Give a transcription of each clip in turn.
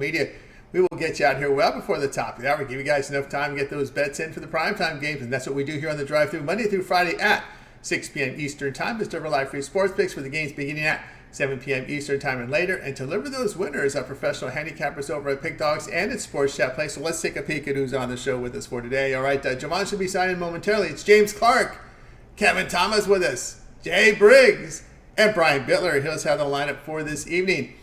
media. We will get you out here well before the top of the hour. Give you guys enough time to get those bets in for the primetime games, and that's what we do here on the drive-thru Monday through Friday at 6 p.m. Eastern Time. Let's deliver live free sports picks for the games beginning at 7 p.m. Eastern Time and later, and deliver those winners are professional handicappers over at Pick Dogs and at Sports Chat Play. So let's take a peek at who's on the show with us for today. All right, Jovan should be signing momentarily. It's James Clark, Kevin Thomas with us, Jay Briggs, and Brian Bitler. Here's how the lineup for this evening.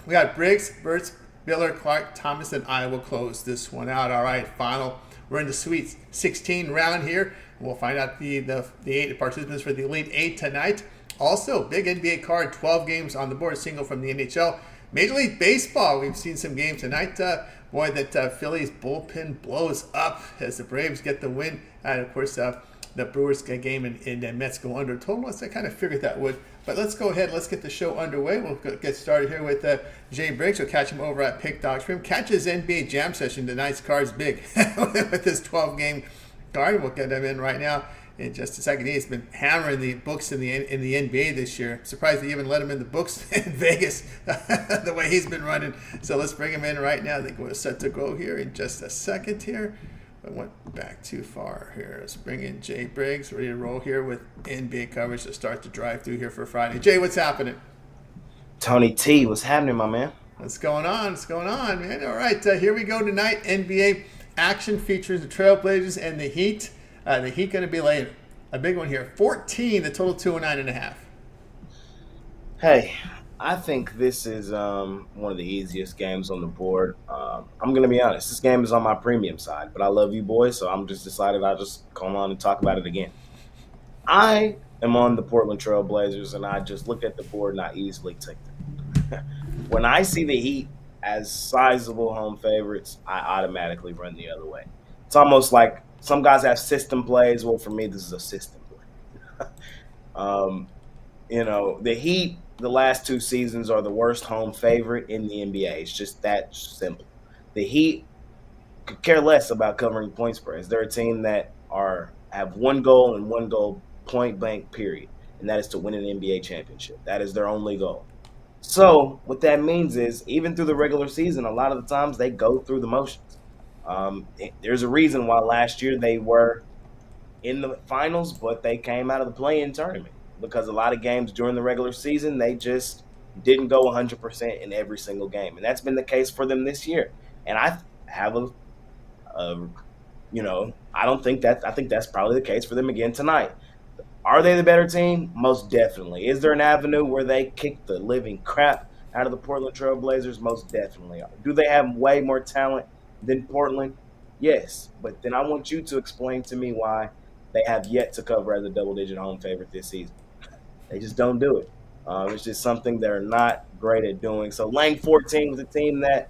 We got Briggs, Burts, Bitler, Clark, Thomas, and I will close this one out. All right, final. We're in the Sweet 16 round here. We'll find out the 8 participants for the Elite 8 tonight. Also, big NBA card, 12 games on the board, single from the NHL. Major League Baseball, we've seen some games tonight. Phillies bullpen blows up as the Braves get the win. And, of course, the Brewers game and Mets go under total. I kind of figured that would. But let's go ahead. Let's get the show underway. We'll get started here with Jay Briggs. We'll catch him over at Pick Dogs. Catch his NBA Jam session. Tonight's card's big with this 12-game card. We'll get him in right now in just a second. He's been hammering the books in the NBA this year. I'm surprised they even let him in the books in Vegas the way he's been running. So let's bring him in right now. I think we're set to go here in just a second here. I went back too far here. Let's bring in Jay Briggs, ready to roll here with NBA coverage to start the drive-through here for Friday. Jay, what's happening? Tony T, what's happening, my man? What's going on? What's going on, man? All right, here we go tonight. NBA action features the Trailblazers and the Heat. The Heat going to be laying a big one here. 14, the total 209.5. Hey, I think this is one of the easiest games on the board. I'm going to be honest. This game is on my premium side, but I love you boys, so I'm just decided I'll just come on and talk about it again. I am on the Portland Trail Blazers, and I just looked at the board and I easily took them. When I see the Heat as sizable home favorites, I automatically run the other way. It's almost like some guys have system plays. Well, for me, this is a system play. The Heat, the last 2 seasons, are the worst home favorite in the NBA. It's just that simple. The Heat could care less about covering point spreads. They're a team that have one goal and one goal, point blank, period, and that is to win an NBA championship. That is their only goal. So what that means is, even through the regular season, a lot of the times they go through the motions. There's a reason why last year they were in the finals, but they came out of the play-in tournament because a lot of games during the regular season, they just didn't go 100% in every single game. And that's been the case for them this year. And I have I think that's probably the case for them again tonight. Are they the better team? Most definitely. Is there an avenue where they kick the living crap out of the Portland Trail Blazers? Most definitely. Do they have way more talent than Portland? Yes. But then I want you to explain to me why they have yet to cover as a double-digit home favorite this season. They just don't do it. It's just something they're not great at doing. So laying 14 with a team that,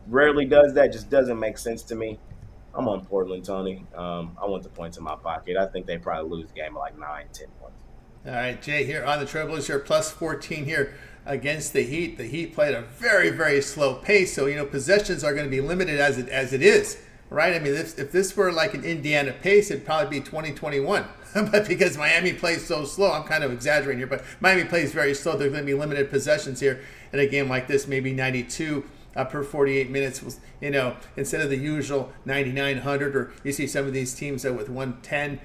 rarely does that just doesn't make sense to me. I'm on Portland, Tony. I want the points in my pocket. I think they probably lose the game by like 9, 10 points. All right, Jay, here on the Trailblazers, here plus 14 here against the Heat. The Heat played a very, very slow pace, so possessions are going to be limited as it is, right? I mean, if this were like an Indiana pace, it'd probably be 2021. But because Miami plays so slow, I'm kind of exaggerating here, but Miami plays very slow. There's going to be limited possessions here in a game like this, maybe 92 per 48 minutes, instead of the usual 9,900, or you see some of these teams with 110,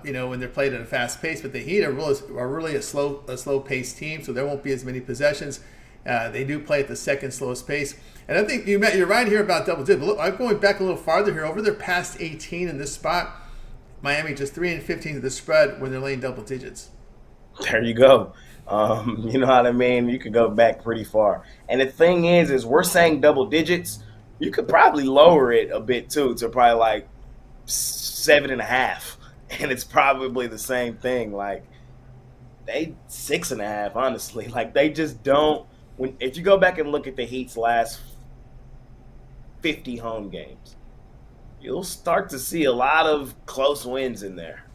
when they're played at a fast pace. But the Heat are really a slow paced team, so there won't be as many possessions. They do play at the second slowest pace. And I think you're right here about double digits. Look, I'm going back a little farther here. Over their past 18 in this spot, Miami just 3-15 to the spread when they're laying double digits. There you go. You know what I mean? You could go back pretty far. And the thing is we're saying double digits. You could probably lower it a bit too to probably like 7.5, and it's probably the same thing. Like they 6.5, honestly. Like they just don't. If you go back and look at the Heat's last 50 home games, you'll start to see a lot of close wins in there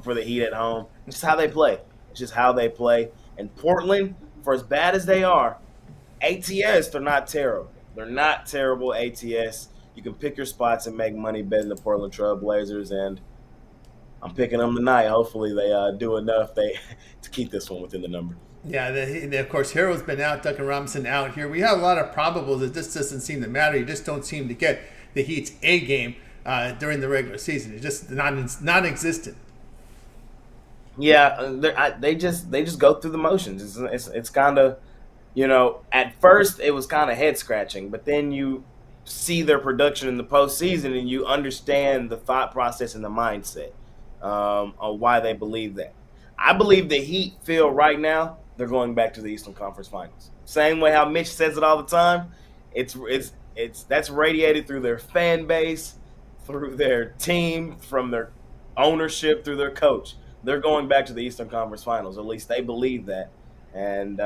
for the Heat at home. It's just how they play. It's just how they play. And Portland, for as bad as they are, ATS, they're not terrible. They're not terrible ATS. You can pick your spots and make money betting the Portland Trail Blazers, and I'm picking them tonight. Hopefully they do enough to keep this one within the number. Yeah, of course, Harrell's been out, Duncan Robinson out here. We have a lot of probables that this doesn't seem to matter. You just don't seem to get the Heat's A game during the regular season. It's just non-existent. Yeah, they just go through the motions. It's kind of, at first it was kind of head scratching, but then you see their production in the postseason and you understand the thought process and the mindset on why they believe that. I believe the Heat feel right now they're going back to the Eastern Conference Finals. Same way how Mitch says it all the time. It's that's radiated through their fan base, through their team, from their ownership, through their coach. They're going back to the Eastern Conference Finals. At least they believe that, and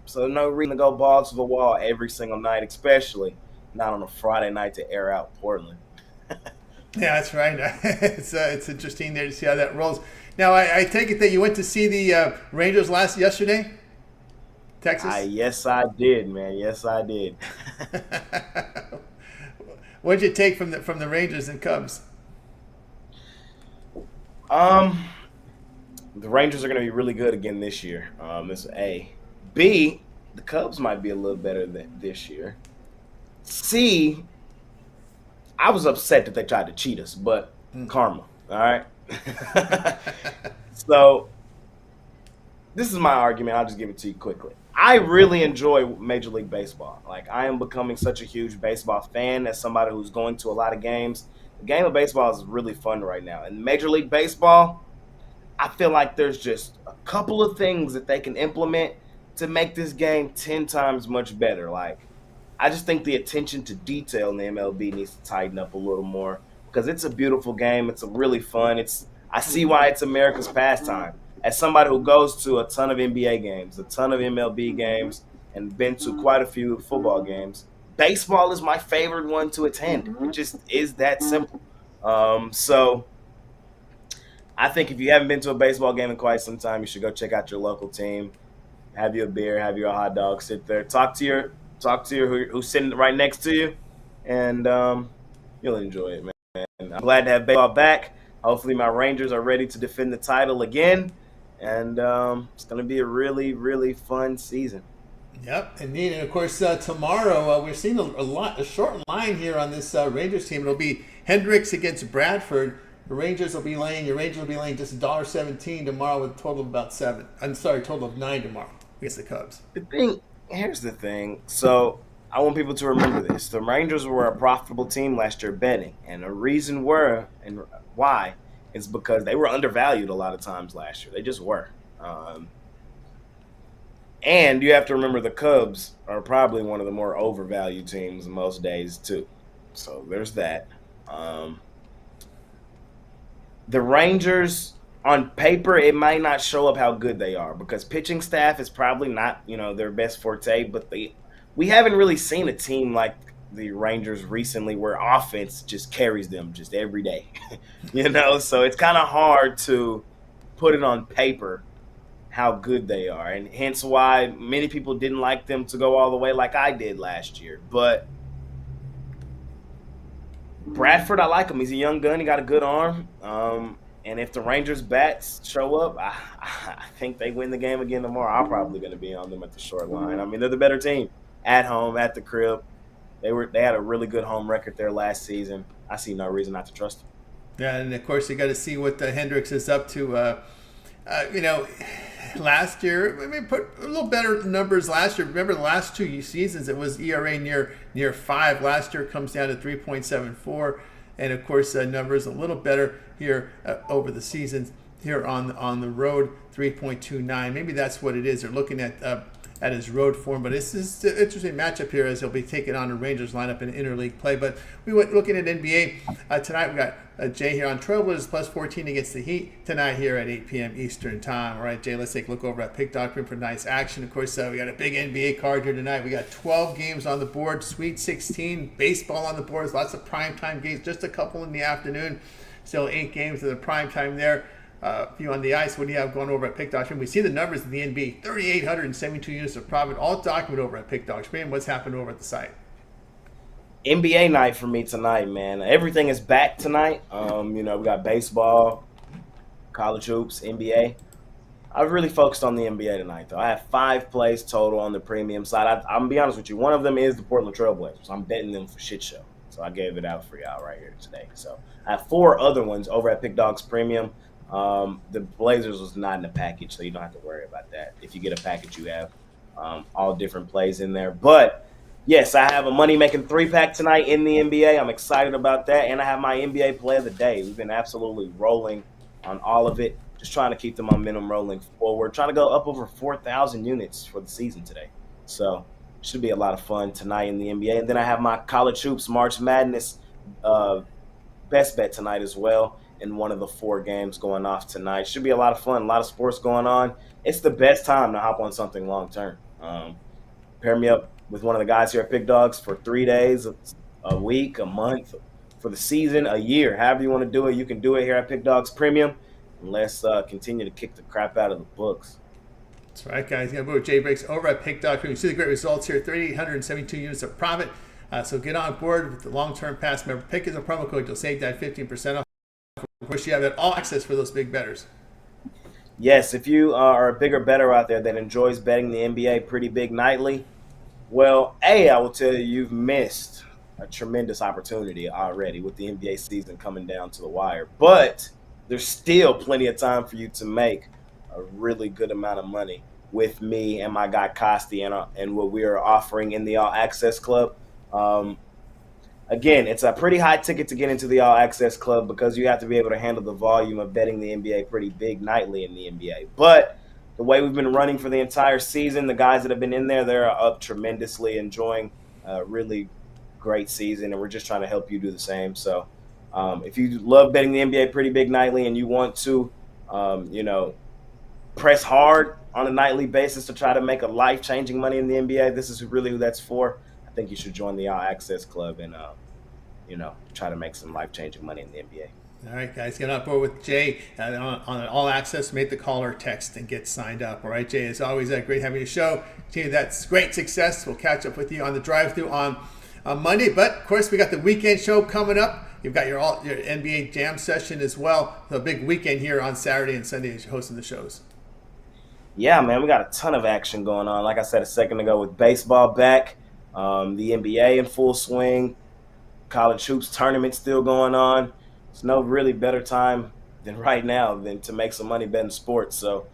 so no reason to go balls to the wall every single night, especially not on a Friday night to air out Portland. Yeah, that's right. It's interesting there to see how that rolls. Now, I take it that you went to see the Rangers yesterday, Texas. Yes, I did, man. Yes, I did. What did you take from the Rangers and Cubs? The Rangers are going to be really good again this year. That's A. B. The Cubs might be a little better than this year. C. I was upset that they tried to cheat us, but karma. All right. So this is my argument. I'll just give it to you quickly. I really enjoy Major League Baseball. Like, I am becoming such a huge baseball fan as somebody who's going to a lot of games. The game of baseball is really fun right now. And Major League Baseball, I feel like there's just a couple of things that they can implement to make this game 10 times much better. Like, I just think the attention to detail in the MLB needs to tighten up a little more because it's a beautiful game. It's a really fun. I see why it's America's pastime. As somebody who goes to a ton of NBA games, a ton of MLB games, and been to quite a few football games, baseball is my favorite one to attend. It just is that simple. So I think if you haven't been to a baseball game in quite some time, you should go check out your local team, have you a beer, have your hot dog, sit there, talk to your who's sitting right next to you, and you'll enjoy it, man. I'm glad to have baseball back. Hopefully my Rangers are ready to defend the title again, and it's going to be a really, really fun season. Yep, indeed. And of course, tomorrow we're seeing a short line here on this Rangers team. It'll be Hendricks against Bradford. Your Rangers will be laying just $1.17 tomorrow with a total of about total of 9 tomorrow against the Cubs. Here's the thing. So I want people to remember this. The Rangers were a profitable team last year betting, and the reason why is because they were undervalued a lot of times last year. They just were. And you have to remember the Cubs are probably one of the more overvalued teams most days too. So there's that. The Rangers, on paper, it might not show up how good they are because pitching staff is probably not, their best forte. But we haven't really seen a team like the Rangers recently where offense just carries them just every day, So it's kind of hard to put it on paper how good they are, and hence why many people didn't like them to go all the way like I did last year. But Bradford, I like him. He's a young gun. He got a good arm. And if the Rangers bats show up, I think they win the game again tomorrow. I'm probably going to be on them at the short line. I mean, they're the better team at home, at the crib. They had a really good home record there last season. I see no reason not to trust them. Yeah, and of course you got to see what Hendricks is up to. Last year, put a little better numbers last year. Remember the last 2 seasons, it was ERA near 5. Last year comes down to 3.74, and of course numbers a little better here over the seasons here on the road, 3.29. Maybe that's what it is. They're looking at his road form, but this is an interesting matchup here as he'll be taking on a Rangers lineup in interleague play. But we went looking at NBA tonight. We got Jay here on Trailblazers plus 14 against the Heat tonight here at 8 p.m. Eastern time. All right, Jay, let's take a look over at Pick Doctrine for nice action. Of course, we got a big NBA card here tonight. We got 12 games on the board, Sweet 16, baseball on the boards, lots of primetime games, just a couple in the afternoon. Still 8 games in the primetime there. You on the ice, what do you have going over at Pick Doctrine? We see the numbers in the NBA, 3,872 units of profit, all documented over at Pick Doctrine. What's happened over at the site? NBA night for me tonight, man. Everything is back tonight. We got baseball, college hoops, NBA. I've really focused on the NBA tonight, though. I have 5 plays total on the premium side. I'm gonna be honest with you. One of them is the Portland Trailblazers. I'm betting them for shit show, so I gave it out for y'all right here today. So I have 4 other ones over at Pick Dogs Premium. The Blazers was not in the package, so you don't have to worry about that. If you get a package, you have all different plays in there. But yes, I have a money-making 3-pack tonight in the NBA. I'm excited about that, and I have my NBA play of the day. We've been absolutely rolling on all of it. Just trying to keep the momentum rolling forward. Trying to go up over 4,000 units for the season today. So should be a lot of fun tonight in the NBA. And then I have my college hoops March Madness best bet tonight as well in one of the 4 games going off tonight. Should be a lot of fun. A lot of sports going on. It's the best time to hop on something long term. Pair me up with one of the guys here at Pick Dogs for 3 days, a week, a month, for the season, a year. However you want to do it, you can do it here at Pick Dogs Premium. And let's continue to kick the crap out of the books. That's right, guys. You're going to with Jay Briggs over at Pick.com. You see the great results here, 3,872 units of profit. So get on board with the long-term pass. Remember, Pick is a promo code. You'll save that 15% off. Of course, you have that all access for those big bettors. Yes, if you are a bigger bettor out there that enjoys betting the NBA pretty big nightly, well, I will tell you, you've missed a tremendous opportunity already with the NBA season coming down to the wire. But there's still plenty of time for you to make a really good amount of money with me and my guy Costi and what we are offering in the All Access Club. Again, it's a pretty high ticket to get into the All Access Club because you have to be able to handle the volume of betting the NBA pretty big nightly in the NBA. But the way we've been running for the entire season, the guys that have been in there, they're up tremendously, enjoying a really great season, and we're just trying to help you do the same. So if you love betting the NBA pretty big nightly and you want to, press hard on a nightly basis to try to make a life-changing money in the NBA, this is really who that's for. I think you should join the All Access Club and, try to make some life-changing money in the NBA. All right, guys, get on board with Jay on an All Access. Make the call or text and get signed up. All right, Jay, it's always great having you show. Continue that great success. We'll catch up with you on the drive-thru on Monday. But, of course, we got the weekend show coming up. You've got your NBA Jam session as well. The big weekend here on Saturday and Sunday as you're hosting the shows. Yeah, man, we got a ton of action going on. Like I said a second ago, with baseball back, the NBA in full swing, college hoops tournament still going on. There's no really better time than right now than to make some money betting sports. So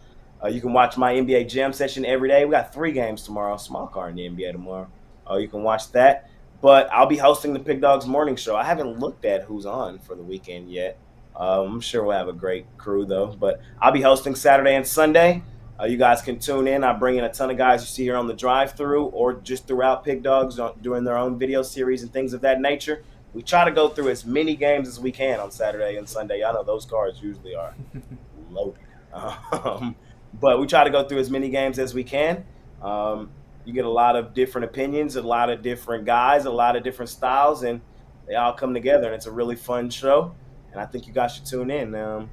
you can watch my NBA Jam session every day. We got 3 games tomorrow, small card in the NBA tomorrow. You can watch that. But I'll be hosting the Pick Dogs Morning Show. I haven't looked at who's on for the weekend yet. I'm sure we'll have a great crew, though. But I'll be hosting Saturday and Sunday. You guys can tune in. I bring in a ton of guys you see here on the drive-thru or just throughout Pick Dogs doing their own video series and things of that nature. We try to go through as many games as we can on Saturday and Sunday. I know those cards usually are loaded. But we try to go through as many games as we can. You get a lot of different opinions, a lot of different guys, a lot of different styles, and they all come together, and it's a really fun show. And I think you guys should tune in, and,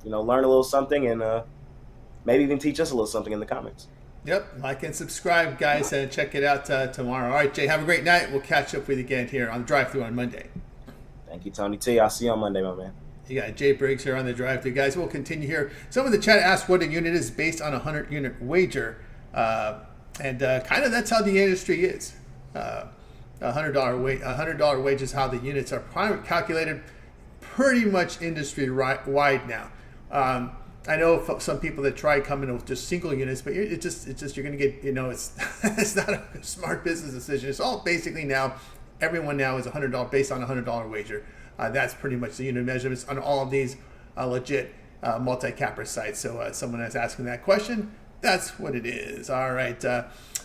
learn a little something and maybe even teach us a little something in the comments. Yep, like and subscribe, guys, and check it out tomorrow. All right, Jay, have a great night. We'll catch up with you again here on the drive-thru on Monday. Thank you, Tony T. I'll see you on Monday, my man. You got Jay Briggs here on the drive-thru. Guys, we'll continue here. Someone in the chat asked what a unit is based on a 100-unit wager. And kind of that's how the industry is. $100 wage is how the units are calculated pretty much industry-wide now. I know some people that try coming with just single units, but you're going to get, it's not a smart business decision. It's all basically now, everyone now is $100 based on a $100 wager. That's pretty much the unit measurements on all of these legit multi-capper sites. So someone is asking that question. That's what it is. All right.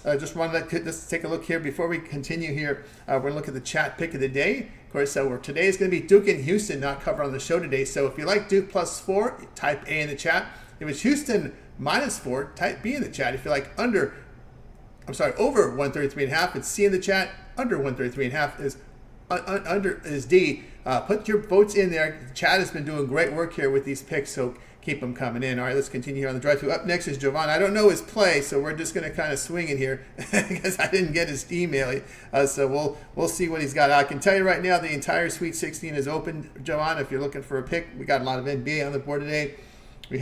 Just wanted to let's take a look here before we continue here. We're going to look at the chat pick of the day. Of course, today is going to be Duke and Houston, not covered on the show today. So if you like Duke +4, type A in the chat. If it's Houston -4, type B in the chat. If you like over 133.5, it's C in the chat. Under 133.5 is under is D. Put your votes in there. Chad has been doing great work here with these picks, so keep them coming in. All right, let's continue here on the drive-thru. Up next is Jovan. I don't know his play, so we're just going to kind of swing it here because I didn't get his email. So we'll see what he's got. I can tell you right now, the entire Sweet 16 is open, Jovan. If you're looking for a pick, we got a lot of NBA on the board today. We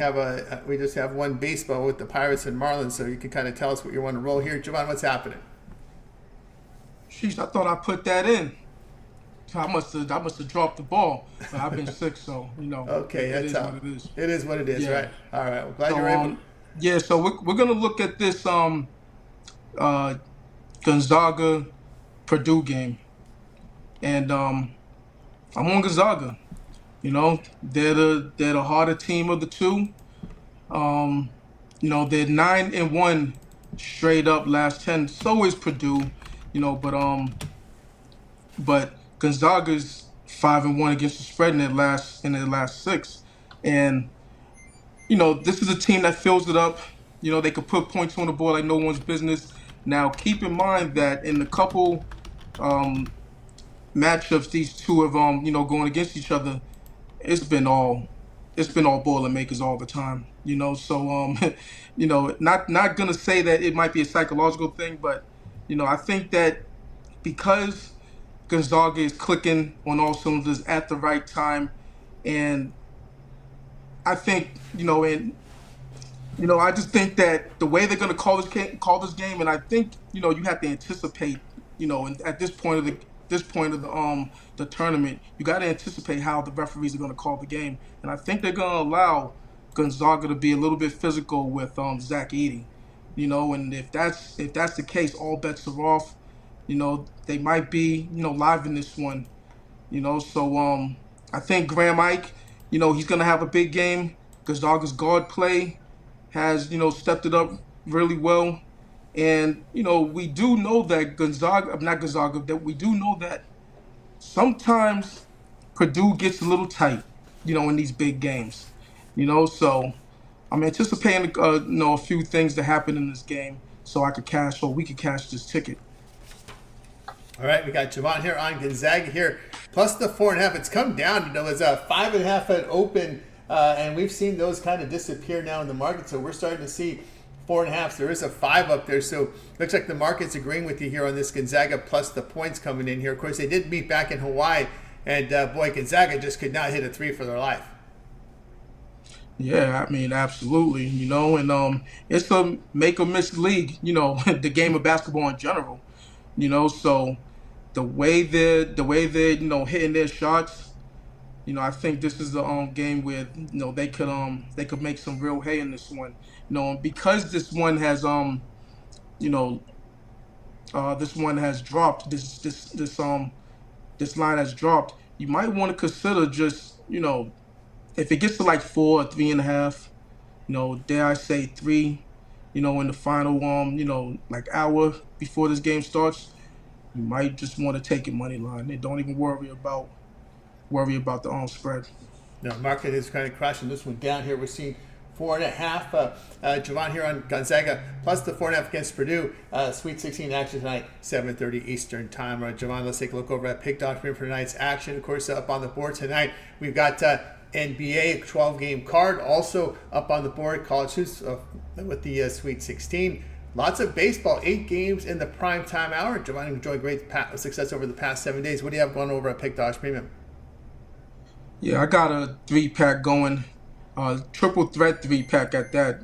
just have one baseball with the Pirates and Marlins, so you can kind of tell us what you want to roll here. Jovan, what's happening? Sheesh, I thought I put that in. I must have dropped the ball, but I've been sick, so Okay, it that's is how what it is. it is. What it is, Yeah. right? All right. Well, glad So you're able. yeah, so we're gonna look at this Gonzaga Purdue game, and I'm on Gonzaga. They're the harder team of the two. They're 9-1 straight up last 10. So is Purdue, but Gonzaga's 5-1 against the spread in their last six, and this is a team that fills it up. They could put points on the board like no one's business. Now, keep in mind that in the couple um, matchups these two have going against each other, it's been all Boilermakers all the time. So not gonna say that it might be a psychological thing, but I think that because Gonzaga is clicking on all cylinders at the right time, and I think I just think that the way they're going to call this game, and I think you have to anticipate, and at this point of the tournament, you got to anticipate how the referees are going to call the game, and I think they're going to allow Gonzaga to be a little bit physical with Zach Edey, and if that's the case, all bets are off. They might be live in this one, so I think Graham Ike, he's going to have a big game. Gonzaga's guard play has stepped it up really well, and we do know that that we do know that sometimes Purdue gets a little tight, in these big games, so I'm anticipating a few things to happen in this game so we could cash this ticket. All right, we got Jovan here on Gonzaga here, plus the 4.5. It's come down. It's a 5.5 at open, and we've seen those kind of disappear now in the market. So we're starting to see 4.5. There is a 5 up there. So looks like the market's agreeing with you here on this Gonzaga plus the points coming in here. Of course, they did meet back in Hawaii, and boy, Gonzaga just could not hit a 3 for their life. Yeah, I mean, absolutely. And it's a make or miss league. The game of basketball in general. So the way they're hitting their shots, I think this is the game where they could make some real hay in this one. Because this one has dropped, this line has dropped. You might want to consider just if it gets to like 4 or 3.5, dare I say 3, in the final like hour before this game starts, you might just want to take it money line and don't even worry about the spread. The market is kind of crashing this one down here. We're seeing 4.5. Jovan here on Gonzaga plus the 4.5 against Purdue. Sweet 16 action tonight, 7:30 Eastern time. Jovan, let's take a look over at Pick Doctrine for tonight's action. Of course, up on the board tonight, we've got NBA 12-game card. Also up on the board, college hoops with the Sweet 16. Lots of baseball, 8 games in the prime time hour. Jovan enjoyed great success over the past 7 days. What do you have going over at Pick Dodge Premium? Yeah, I got a 3-pack going. Triple threat 3-pack at that.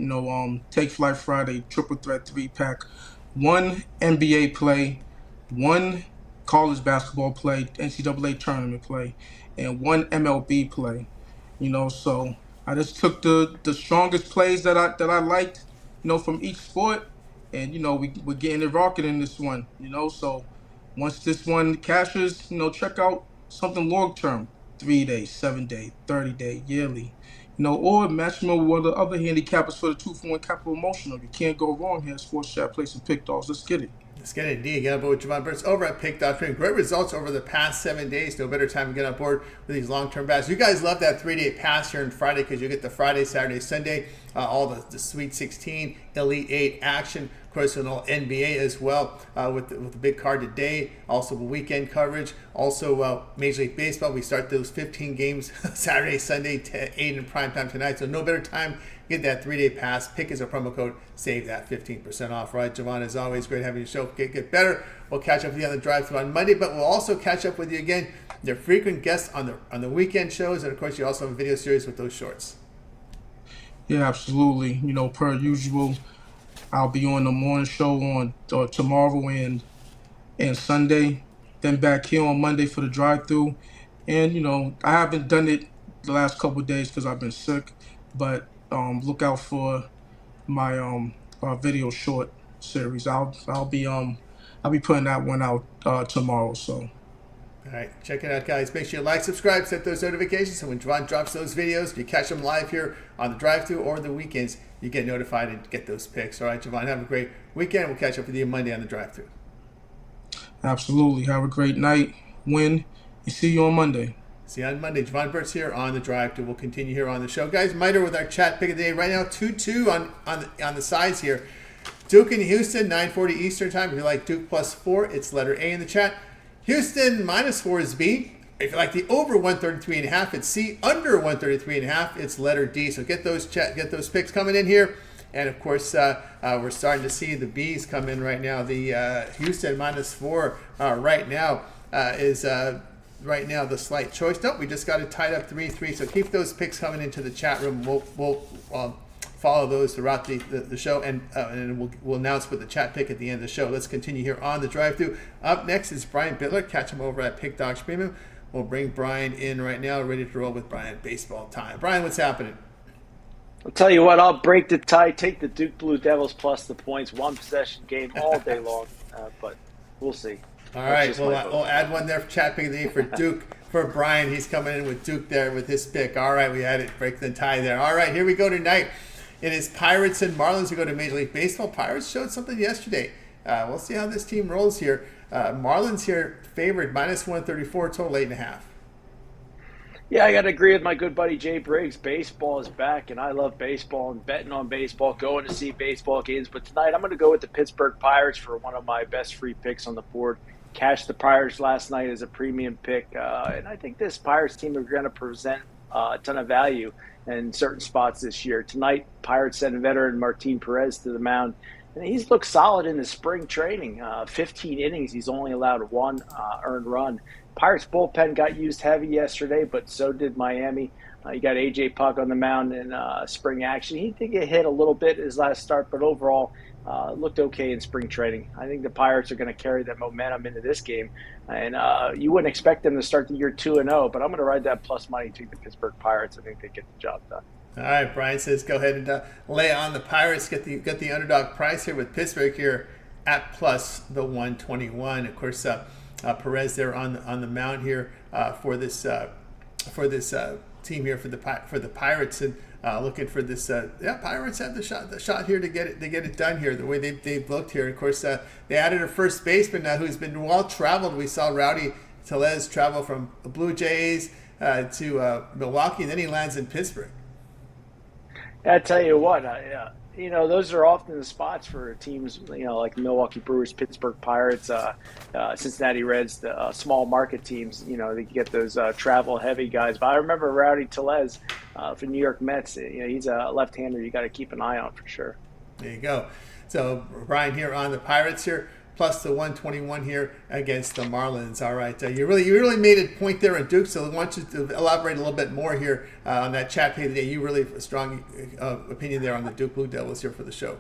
Take Flight Friday, triple threat 3-pack. 1 NBA play, 1 college basketball play, NCAA tournament play, and 1 MLB play. So I just took the strongest plays that I liked, from each sport, and we're getting it rocking in this one. So once this one cashes, check out something long term, 3-day, 7-day, 30-day, yearly. Or match them with one of the other handicappers for the 2-for-1 capital emotional. You can't go wrong here. Sports Chat, play some pick dogs. Let's get it. Let's get it indeed. Get on board with Jovan Burts over at Pick Doctrine. Great results over the past 7 days. No better time to get on board with these long-term bets. You guys love that 3-day pass here on Friday because you get the Friday, Saturday, Sunday, all the Sweet 16, Elite 8 action. Of course, an NBA as well with the big card today. Also, weekend coverage. Also, Major League Baseball. We start those 15 games Saturday, Sunday, 8 in prime time tonight. So no better time. Get that 3-day pass. Pick as a promo code. Save that 15% off. Right, Jovan, as always, great having you show. Get better. We'll catch up with you on the drive-thru on Monday, but we'll also catch up with you again. They're frequent guests on the weekend shows, and of course, you also have a video series with those shorts. Yeah, absolutely. Per usual, I'll be on the morning show on tomorrow and Sunday, then back here on Monday for the drive-through. And I haven't done it the last couple of days because I've been sick, but look out for my video short series. I'll be putting that one out tomorrow. So All right, check it out, guys. Make sure you like, subscribe, set those notifications, so when Jovan drops those videos, you catch them live here on the drive-thru or the weekends, you get notified and get those picks. All right, Jovan, have a great weekend. We'll catch up with you Monday on the drive-thru. absolutely, have a great night. Win. And see you on Monday. See you on Monday. Jovan Burts here on the drive-thru. We'll continue here on the show, guys. Miter with our chat pick of the day right now. 2-2 on the sides here. Duke and Houston, 9:40 Eastern time. If you like Duke +4, it's letter A in the chat. Houston -4 is B. If you like the over 133.5, it's C. Under 133.5, it's letter D. So get those picks coming in here. And of course, we're starting to see the B's come in right now. The Houston -4 right now is right now the slight choice. Nope, we just got it tied up 3-3. So keep those picks coming into the chat room. We'll follow those throughout the show, and we'll announce with the chat pick at the end of the show. Let's continue here on the drive-thru. Up next is Brian Bitler. Catch him over at Pick Dogs Premium. We'll bring Brian in right now, ready to roll with Brian. Baseball time. Brian, what's happening? I'll tell you what, I'll break the tie, take the Duke Blue Devils plus the points, one possession game all day long, but we'll see. All right, we'll add one there for chat pick of the day for Duke. For Brian, he's coming in with Duke there with his pick. All right, we had it, break the tie there. All right, here we go tonight. It is Pirates and Marlins who go to Major League Baseball. Pirates showed something yesterday. We'll see how this team rolls here. Marlins here favored -134, total 8.5. Yeah, I got to agree with my good buddy Jay Briggs. Baseball is back, and I love baseball and betting on baseball, going to see baseball games. But tonight I'm going to go with the Pittsburgh Pirates for one of my best free picks on the board. Cashed the Pirates last night as a premium pick, and I think this Pirates team are going to present a ton of value in certain spots this year. Tonight, Pirates send veteran Martin Perez to the mound, and he's looked solid in the spring training. 15 innings, he's only allowed one earned run. Pirates bullpen got used heavy yesterday, but so did Miami. You got A.J. Puck on the mound in spring action. He did get hit a little bit his last start, but overall looked okay in spring training. I think the Pirates are going to carry that momentum into this game. And you wouldn't expect them to start the year 2-0, but I'm going to ride that plus money to the Pittsburgh Pirates. I think they get the job done. All right, Brian says go ahead and lay on the Pirates. Get the underdog price here with Pittsburgh here at plus the 121. Of course, Perez there on the mound here for this team here for the Pirates, and looking for this. Pirates have the shot here to get it done here. The way they've looked here. Of course, they added a first baseman who's been well traveled. We saw Rowdy Tellez travel from the Blue Jays to Milwaukee, and then he lands in Pittsburgh. I tell you what, those are often the spots for teams, like Milwaukee Brewers, Pittsburgh Pirates, Cincinnati Reds, the small market teams. They get those travel-heavy guys. But I remember Rowdy Tellez for New York Mets. He's a left-hander you got to keep an eye on for sure. There you go. So Brian here on the Pirates here, plus the 121 here against the Marlins. All right, you really made a point there on Duke, so I want you to elaborate a little bit more here on that chat page today. You really have a strong opinion there on the Duke Blue Devils here for the show.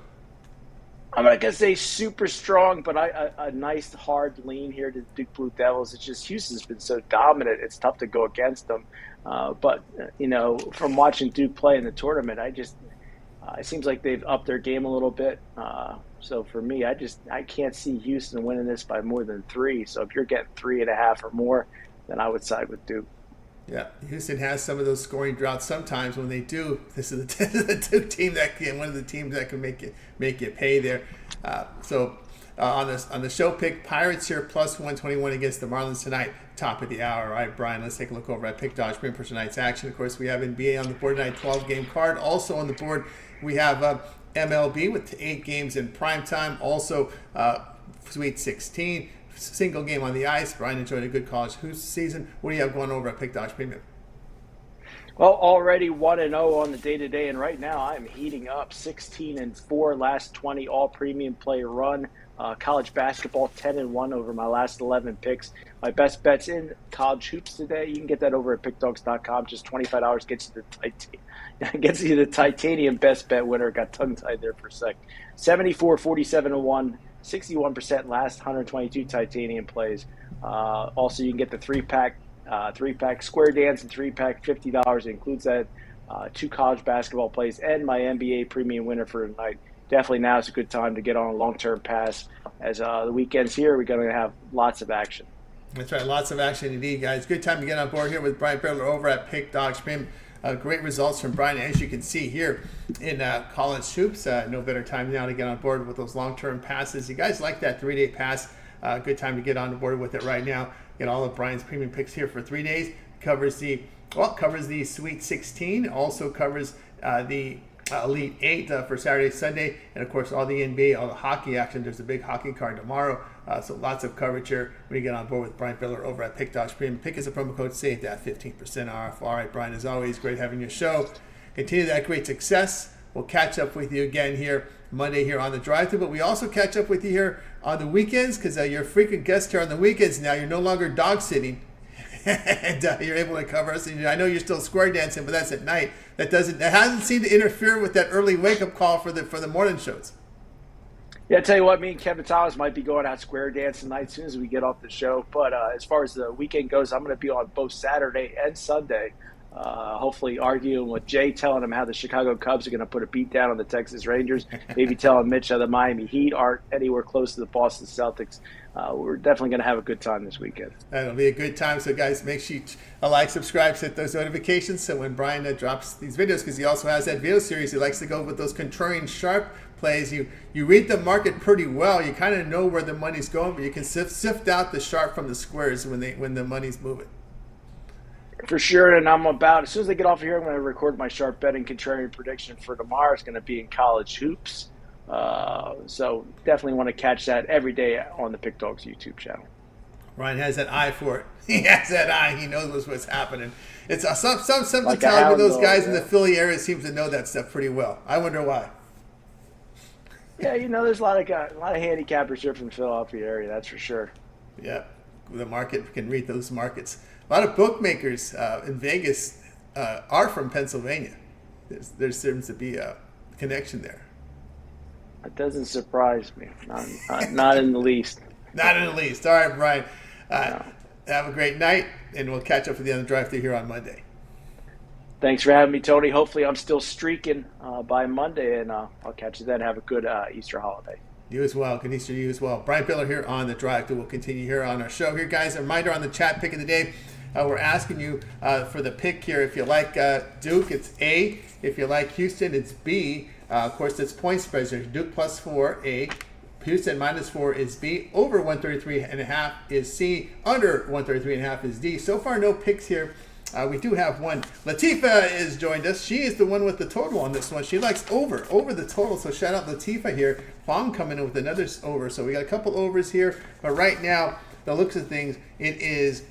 I'm not going to say super strong, but a nice hard lean here to the Duke Blue Devils. It's just Houston's been so dominant, it's tough to go against them. But from watching Duke play in the tournament, it seems like they've upped their game a little bit. So for me, I can't see Houston winning this by more than 3. So if you're getting 3.5 or more, then I would side with Duke. Yeah, Houston has some of those scoring droughts sometimes. When they do, this is the Duke team one of the teams that can make you pay there. On the show pick, Pirates here plus 121 against the Marlins tonight, top of the hour. All right, Brian, let's take a look over at Pick Dodge Spring for tonight's action. Of course, we have NBA on the board tonight, 12-game card. Also on the board, we have MLB with 8 games in prime time. Also, Sweet 16, single game on the ice. Brian enjoyed a good college hoops season. What do you have going over at Pick Dodge Premium? Well, already 1-0 on the day-to-day, and right now I'm heating up 16-4 last 20 all premium play run. College basketball, 10-1 over my last 11 picks. My best bets in college hoops today. You can get that over at pickdogs.com. Just $25 gets you the titanium best bet winner. Got tongue-tied there for a sec. 74, 47-1, 61% last 122 titanium plays. Also, you can get the three-pack square dance and three-pack $50. It includes that 2 college basketball plays and my NBA premium winner for tonight. Definitely now is a good time to get on a long-term pass. As the weekend's here, we're going to have lots of action. That's right, lots of action indeed, guys. Good time to get on board here with Brian Bitler over at Pick Dogs Premium. Great results from Brian, as you can see here in college hoops. No better time now to get on board with those long-term passes. You guys like that 3-day pass? Good time to get on board with it right now. Get all of Brian's premium picks here for 3 days. Covers the Sweet 16. Also covers the Elite 8 for Saturday, Sunday, and of course all the NBA, all the hockey action. There's a big hockey card tomorrow, so lots of coverage here when you get on board with Brian Bitler over at Pick Dogs Premium. Pick as a promo code, save that 15% off. All right, Brian, as always, great having your show. Continue that great success. We'll catch up with you again here Monday here on the drive-thru, but we also catch up with you here on the weekends because you're a frequent guest here on the weekends now. You're no longer dog sitting. And you're able to cover us. And I know you're still square dancing, but that's at night. That hasn't seemed to interfere with that early wake up call for the morning shows. Yeah, I tell you what, me and Kevin Thomas might be going out square dancing tonight as soon as we get off the show. But as far as the weekend goes, I'm going to be on both Saturday and Sunday. Hopefully arguing with Jay, telling him how the Chicago Cubs are going to put a beat down on the Texas Rangers. Maybe telling Mitch how the Miami Heat aren't anywhere close to the Boston Celtics. We're definitely going to have a good time this weekend. That'll be a good time. So, guys, make sure you like, subscribe, set those notifications. So when Brian drops these videos, because he also has that video series, he likes to go with those contrarian sharp plays. You read the market pretty well. You kind of know where the money's going, but you can sift out the sharp from the squares when the money's moving. For sure, and as soon as I get off of here, I'm going to record my sharp betting contrarian prediction for tomorrow. It's going to be in college hoops. So definitely want to catch that every day on the Pick Dogs YouTube channel. Ryan has that eye for it. He has that eye. He knows what's happening. It's something Like telling me those guys in yeah. the Philly area seem to know that stuff pretty well. I wonder why. Yeah, there's a lot of handicappers here from the Philadelphia area. That's for sure. Yeah, the market can read those markets. A lot of bookmakers in Vegas are from Pennsylvania. There seems to be a connection there. That doesn't surprise me. Not in the least. Not in the least. All right, Brian. No. Have a great night, and we'll catch up with you on the drive-thru here on Monday. Thanks for having me, Tony. Hopefully I'm still streaking by Monday, and I'll catch you then. Have a good Easter holiday. You as well. Good Easter to you as well. Brian Bitler here on the drive-thru. We'll continue here on our show. Here, guys, a reminder on the chat pick of the day. We're asking you for the pick here. If you like Duke, it's A. If you like Houston, it's B. Of course, it's point spreads. There's Duke plus 4, A. Houston minus 4 is B. Over 133.5 is C. Under 133.5 is D. So far, no picks here. We do have one. Latifa has joined us. She is the one with the total on this one. She likes over the total. So shout out Latifa here. Fong coming in with another over. So we got a couple overs here. But right now, the looks of things, it is...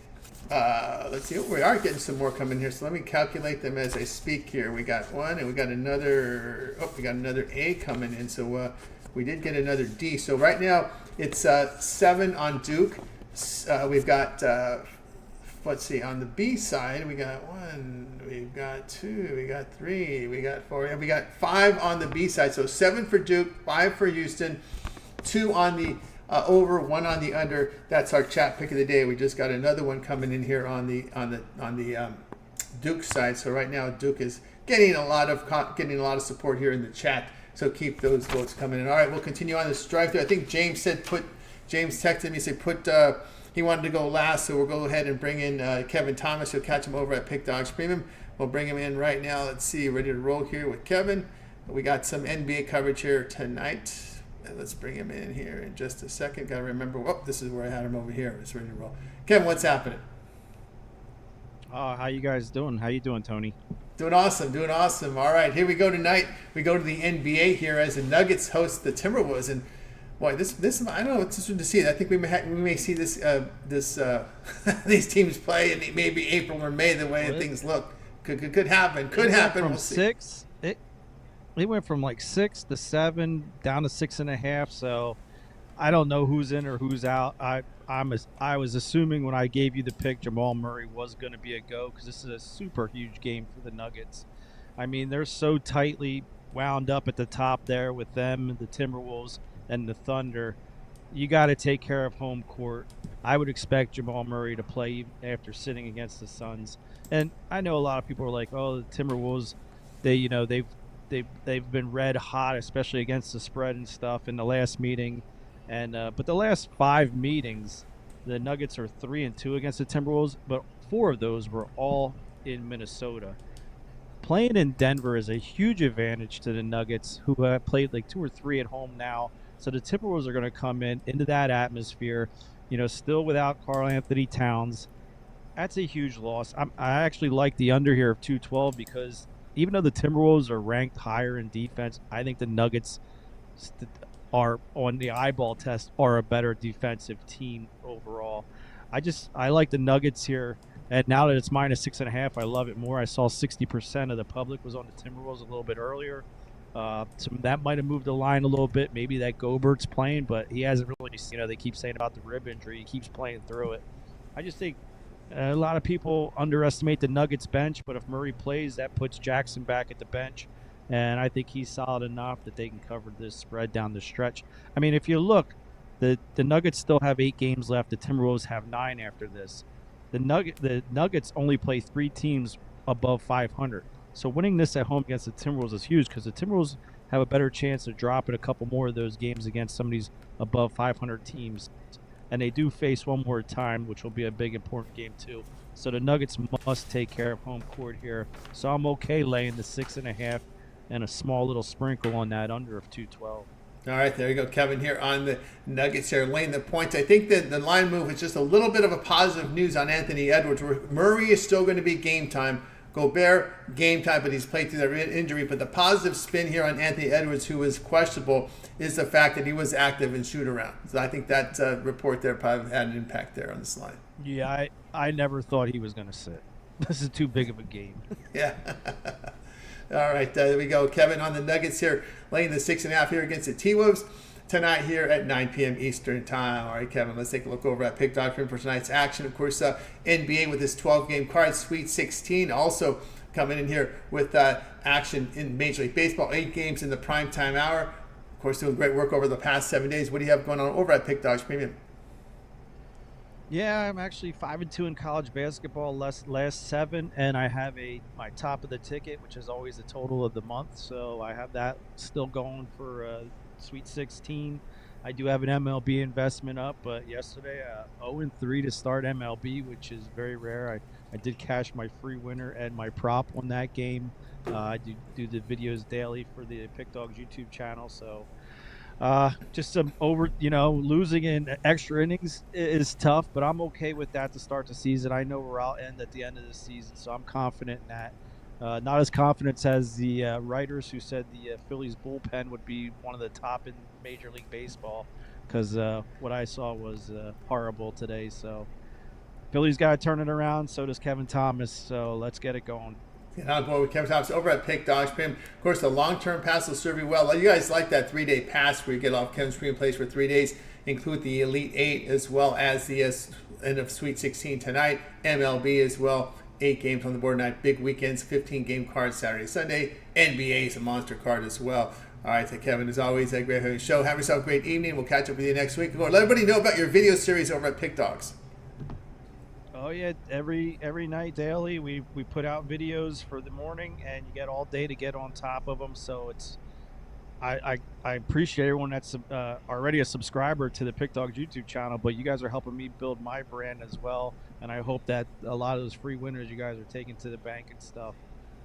let's see. We are getting some more coming here. So let me calculate them as I speak here. We got one, and we got another. We got another A coming in. So we did get another D. So right now it's 7 on Duke. We've got. Let's see. On the B side, we got 1. We got 2. We got 3. We got 4. And we got 5 on the B side. So 7 for Duke, 5 for Houston, 2 on the. Over, 1 on the under. That's our chat pick of the day. We just got another one coming in here on the Duke side. So right now Duke is getting a lot of support here in the chat. So keep those votes coming in. All right, we'll continue on this drive-thru. I think James texted me, said he wanted to go last. So we'll go ahead and bring in Kevin Thomas. You'll catch him over at Pick Dogs Premium. We'll bring him in right now. Let's see, ready to roll here with Kevin. We got some NBA coverage here tonight. And let's bring him in here in just a second. Got to remember, this is where I had him over here. It's ready to roll. Kevin, what's happening? How you guys doing? How you doing, Tony? Doing awesome. All right, here we go tonight. We go to the NBA here as the Nuggets host the Timberwolves, and boy, this I don't know. It's interesting to see. I think we may see this these teams play in maybe April or May the way things look. Could happen. Could happen. From we'll see. 6, it went from like 6 to 7 down to 6.5. So I don't know who's in or who's out. I was assuming when I gave you the pick, Jamal Murray was going to be a go because this is a super huge game for the Nuggets. I mean, they're so tightly wound up at the top there with them, the Timberwolves, and the Thunder. You got to take care of home court. I would expect Jamal Murray to play even after sitting against the Suns. And I know a lot of people are like, "Oh, the Timberwolves, they've been red hot, especially against the spread and stuff in the last meeting." And but the last 5 meetings, the Nuggets are 3-2 against the Timberwolves, but 4 of those were all in Minnesota. Playing in Denver is a huge advantage to the Nuggets, who have played like 2 or 3 at home now. So the Timberwolves are going to come into that atmosphere, still without Karl Anthony Towns. That's a huge loss. I actually like the under here of 212 because even though the Timberwolves are ranked higher in defense, I think the Nuggets are on the eyeball test are a better defensive team overall. I like the Nuggets here. And now that it's -6.5, I love it more. I saw 60% of the public was on the Timberwolves a little bit earlier. So that might have moved the line a little bit. Maybe that Gobert's playing, but he hasn't really, they keep saying about the rib injury. He keeps playing through it. I just think a lot of people underestimate the Nuggets bench, but if Murray plays, that puts Jackson back at the bench. And I think he's solid enough that they can cover this spread down the stretch. I mean, if you look, the Nuggets still have 8 games left. The Timberwolves have 9 after this. The Nuggets only play 3 teams above 500. So winning this at home against the Timberwolves is huge because the Timberwolves have a better chance of dropping a couple more of those games against some of these above 500 teams. And they do face one more time, which will be a big, important game too. So the Nuggets must take care of home court here. So I'm okay laying the 6.5 and a small little sprinkle on that under of 212. All right, there you go, Kevin, here on the Nuggets here, laying the points. I think that the line move is just a little bit of a positive news on Anthony Edwards. Murray is still going to be game time. Gobert, game time, but he's played through that injury. But the positive spin here on Anthony Edwards, who is questionable, is the fact that he was active in shoot-around. So I think that report there probably had an impact there on this line. Yeah, I never thought he was going to sit. This is too big of a game. Yeah. All right, there we go. Kevin on the Nuggets here, laying the 6.5 here against the T-Wolves tonight here at 9 p.m. Eastern time. All right, Kevin, let's take a look over at Pick Doctrine for tonight's action. Of course, NBA with this 12-game card, Sweet 16. Also coming in here with action in Major League Baseball, 8 games in the primetime hour. Of course, doing great work over the past 7 days. What do you have going on over at Pick Dogs Premium? Yeah, I'm actually 5-2 in college basketball last 7, and I have my top of the ticket, which is always the total of the month. So I have that still going for Sweet 16. I do have an MLB investment up, but yesterday 0-3 to start MLB, which is very rare. I did cash my free winner and my prop on that game. I do the videos daily for the Pick Dogs YouTube channel, so. Just some losing in extra innings is tough, but I'm okay with that to start the season. I know where I'll end at the end of the season, so I'm confident in that. Not as confident as the writers who said the Phillies bullpen would be one of the top in Major League Baseball, because what I saw was horrible today. So Phillies got to turn it around. So does Kevin Thomas. So let's get it going. And on board with Kevin Thomas over at Pick Dogs Premium. Of course, the long-term pass will serve you well. You guys like that 3-day pass where you get off Kevin's Premium Place for 3 days, include the Elite 8 as well as the end of Sweet 16 tonight, MLB as well. 8 games on the board tonight, big weekends, 15-game cards Saturday, Sunday. NBA is a monster card as well. All right, so Kevin, as always, a great having you show. Have yourself a great evening. We'll catch up with you next week. Let everybody know about your video series over at Pick Dogs. Oh yeah, every night daily we put out videos for the morning, and you get all day to get on top of them. So it's I appreciate everyone that's already a subscriber to the Pick Dogs YouTube channel, but you guys are helping me build my brand as well, and I hope that a lot of those free winners you guys are taking to the bank and stuff.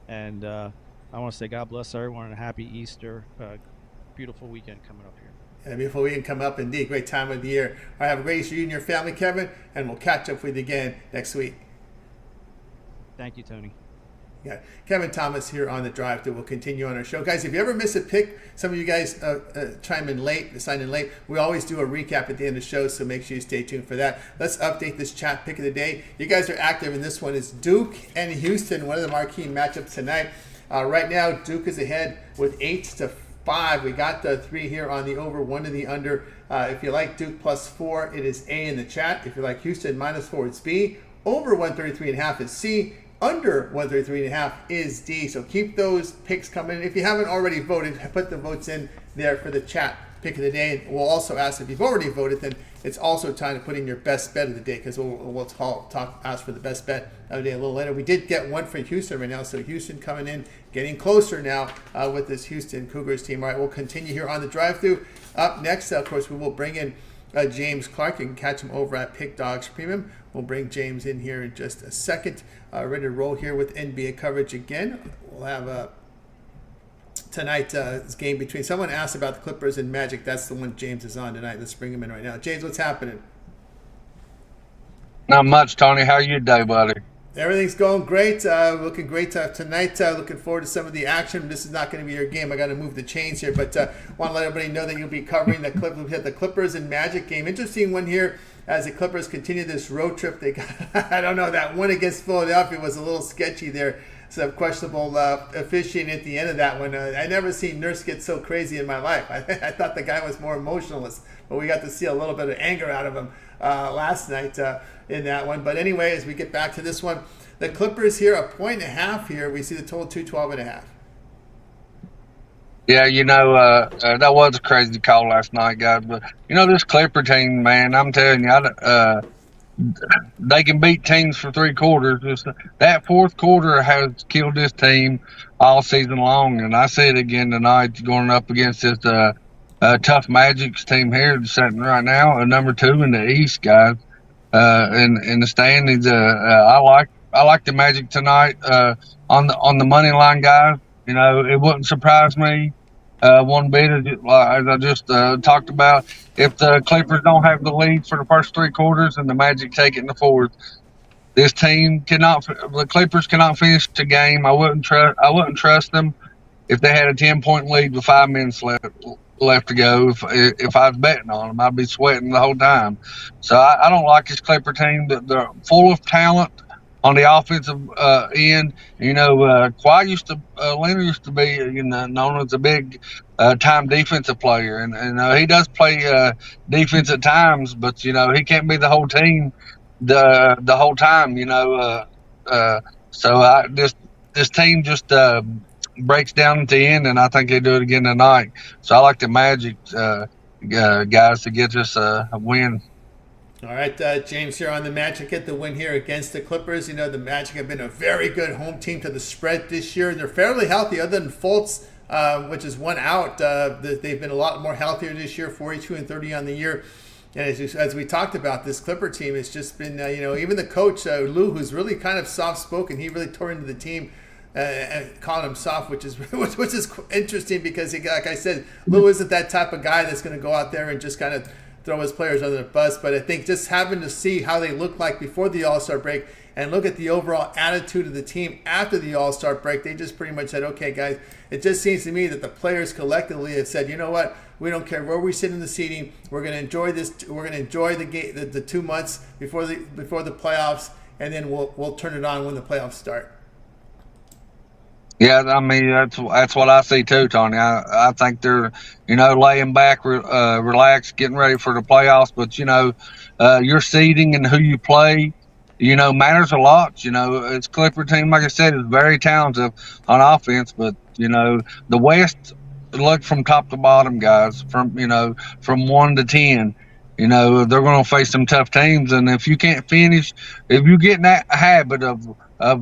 And I want to say God bless everyone and a happy Easter. Beautiful weekend coming up here. And before we can come up, indeed, great time of the year. All right, have a great Easter, you and your family, Kevin, and we'll catch up with you again next week. Thank you, Tony. Yeah, Kevin Thomas here on the drive that will continue on our show. Guys, if you ever miss a pick, some of you guys sign in late. We always do a recap at the end of the show, so make sure you stay tuned for that. Let's update this chat pick of the day. You guys are active, and this one is Duke and Houston, one of the marquee matchups tonight. Right now, Duke is ahead with 8 5. We got the 3 here on the over, 1 to the under. If you like Duke +4, it is A in the chat. If you like Houston -4, it's B. Over 133.5 is C. Under 133.5 is D. So keep those picks coming. If you haven't already voted, put the votes in there for the chat pick of the day. And we'll also ask if you've already voted, then it's also time to put in your best bet of the day, because we'll ask for the best bet of the day a little later. We did get one for Houston right now, so Houston coming in, getting closer now with this Houston Cougars team. All right, we'll continue here on the drive-through. Up next, of course, we will bring in James Clark. You can catch him over at Pick Dogs Premium. We'll bring James in here in just a second. Ready to roll here with NBA coverage again. We'll have tonight's game between, someone asked about the Clippers and Magic. That's the one James is on tonight. Let's bring him in right now. James, what's happening? Not much, Tony. How you today, buddy? Everything's going great. Looking great tonight. Looking forward to some of the action. This is not going to be your game. I got to move the chains here, but want to let everybody know that you'll be covering the Clippers and Magic game. Interesting one here as the Clippers continue this road trip. They got, I don't know, that one against Philadelphia was a little sketchy there. Some questionable officiating at the end of that one. I never seen Nurse get so crazy in my life. I thought the guy was more emotionless, but we got to see a little bit of anger out of him last night in that one. But anyway, as we get back to this one, the Clippers here, 1.5 here. We see the total 212.5. Yeah, that was a crazy call last night, guys. But, this Clipper team, man, I'm telling you, they can beat teams for 3 quarters. That fourth quarter has killed this team all season long. And I say it again tonight, going up against this tough Magic's team here sitting right now, number 2 in the East, guys. In the standings, I like the Magic tonight on the money line, guys. It wouldn't surprise me one bit, as I just talked about. If the Clippers don't have the lead for the first 3 quarters and the Magic take it in the fourth, this team the Clippers cannot finish the game. I wouldn't trust them if they had a 10-point lead with 5 minutes left to go. If I was betting on them, I'd be sweating the whole time. So I don't like this Clipper team. They're full of talent on the offensive end. Leonard used to be known as a big time defensive player, and he does play defense at times, but he can't be the whole team the whole time. So this team just breaks down at the end, and I think they do it again tonight. So I like the Magic guys to get us a win. All right, James here on the Magic, get the win here against the Clippers. The Magic have been a very good home team to the spread this year. They're fairly healthy, other than Fultz, which is one out. They've been a lot more healthier this year, 42-30 on the year. And as we talked about, this Clipper team has just been, even the coach, Lou, who's really kind of soft-spoken, he really tore into the team and calling him soft, which is interesting because, like I said, Lou isn't that type of guy that's going to go out there and just kind of throw his players under the bus. But I think just having to see how they look like before the All-Star break and look at the overall attitude of the team after the All-Star break, they just pretty much said, okay, guys, it just seems to me that the players collectively have said, you know what, we don't care where we sit in the seating. We're going to enjoy this. We're going to enjoy the 2 months before the playoffs, and then we'll turn it on when the playoffs start. Yeah, I mean that's what I see too, Tony. I think they're laying back, relaxed, getting ready for the playoffs. But your seeding and who you play, matters a lot. It's Clipper team, like I said, is very talented on offense. But the West, look from top to bottom, guys. From 1 to 10. They're going to face some tough teams, and if you can't finish, if you get in that habit of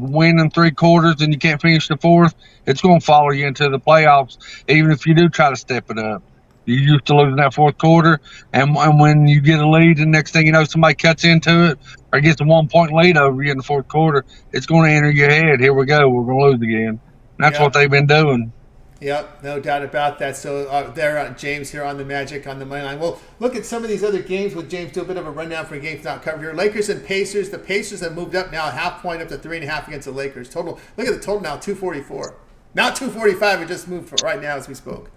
winning 3 quarters and you can't finish the fourth, it's going to follow you into the playoffs. Even if you do try to step it up, you used to losing that fourth quarter, and when you get a lead, and next thing you know, somebody cuts into it or gets a 1-point lead over you in the fourth quarter, it's going to enter your head. Here we go, we're going to lose again. And that's what they've been doing. Yep, no doubt about that. So James here on the Magic on the money line. We'll look at some of these other games with James, do a bit of a rundown for games not covered here. Lakers and Pacers. The Pacers have moved up now, a half point up to 3.5 against the Lakers. Total. Look at the total now, 244. Now 245. It just moved for right now as we spoke.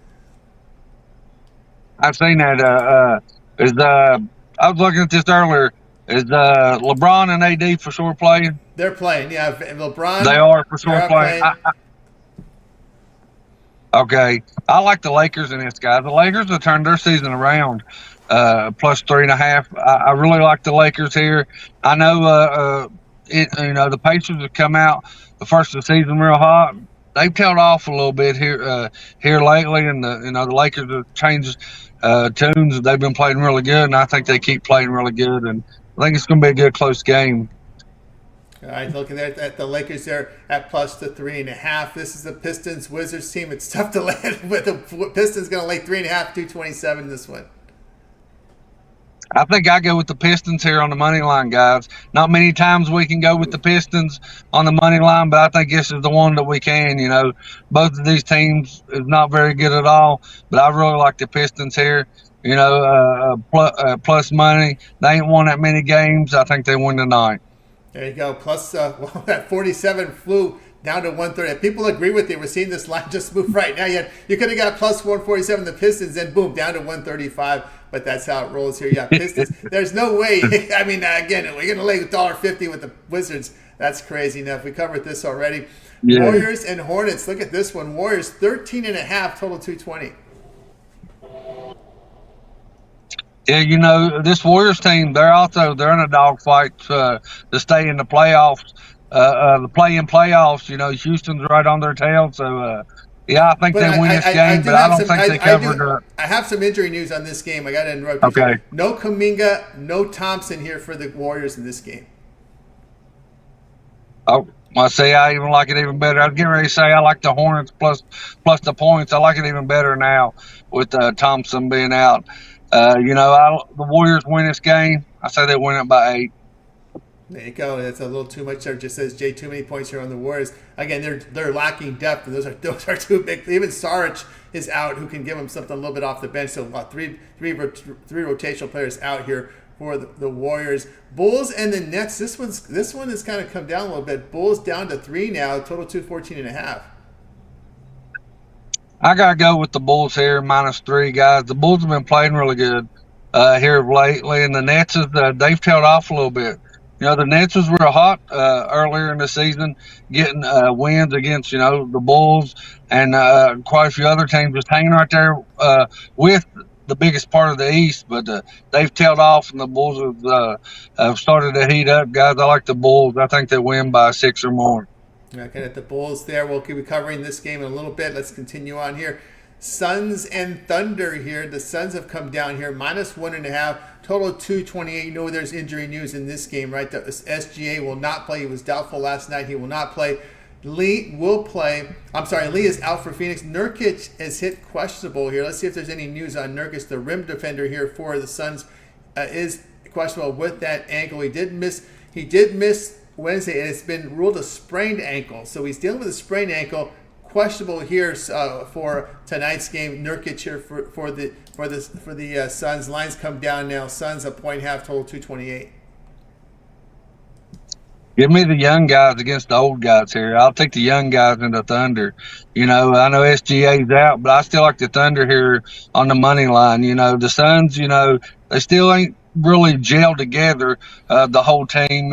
I've seen that. I was looking at this earlier. Is LeBron and AD for sure playing? They're playing. Yeah, LeBron. They are for sure playing. Okay, I like the Lakers in this, guy. The Lakers have turned their season around, plus 3.5. I really like the Lakers here. I know, the Pacers have come out the first of the season real hot. They've tailed off a little bit here lately, and the Lakers have changed tunes. They've been playing really good, and I think they keep playing really good. And I think it's going to be a good close game. All right, looking there at the Lakers there at plus the 3.5. This is the Pistons Wizards team. It's tough to land with the Pistons going to lay 3.5, 227 this one. I think I go with the Pistons here on the money line, guys. Not many times we can go with the Pistons on the money line, but I think this is the one that we can. Both of these teams is not very good at all, but I really like the Pistons here. Plus money. They ain't won that many games. I think they win tonight. There you go. Plus, that 47 flew down to 130. People agree with you. We're seeing this line just move right now. You could have got plus 147 the Pistons, then boom, down to 135. But that's how it rolls here. Yeah, Pistons. There's no way. I mean, again, we're going to lay $1.50 with the Wizards. That's crazy enough. We covered this already. Yeah. Warriors and Hornets. Look at this one. Warriors 13.5, total 220. Yeah, this Warriors team, they're in a dogfight to stay in the playoffs, the play-in playoffs. Houston's right on their tail. So, I think they win this game, but I don't think they covered. I have some injury news on this game. I got to interrupt you. Okay. No Kuminga, no Thompson here for the Warriors in this game. Oh, I say I even like it even better. I was getting ready to say I like the Hornets plus the points. I like it even better now with Thompson being out. The Warriors win this game. I say they win it by 8. There you go. That's a little too much there. Just says Jay, too many points here on the Warriors. Again, they're lacking depth, and those are too big. Even Saric is out, who can give them something a little bit off the bench. So three rotational players out here for the Warriors. Bulls and the Nets. This one has kind of come down a little bit. Bulls down to 3 now. Total 214.5. I gotta go with the Bulls here, -3, guys. The Bulls have been playing really good here lately, and the Nets they've tailed off a little bit. The Nets was real hot earlier in the season, getting wins against the Bulls and quite a few other teams, just hanging right there with the biggest part of the East. But they've tailed off, and the Bulls have started to heat up, guys. I like the Bulls. I think they win by 6 or more. Okay, at the Bulls there. We'll keep covering this game in a little bit. Let's continue on here. Suns and Thunder here. The Suns have come down here, -1.5, total 228. You know there's injury news in this game, right? The SGA will not play. He was doubtful last night. He will not play. Lee will play. Lee is out for Phoenix. Nurkic is hit questionable here. Let's see if there's any news on Nurkic. The rim defender here for the Suns is questionable with that ankle. He did miss Wednesday, and it's been ruled a sprained ankle. So he's dealing with a sprained ankle. Questionable here for tonight's game. Nurkic here for the Suns. Lines come down now. Suns a 1.5, total 228. Give me the young guys against the old guys here. I'll take the young guys in the Thunder. I know SGA's out, but I still like the Thunder here on the money line. The Suns, they still ain't really gelled together, the whole team,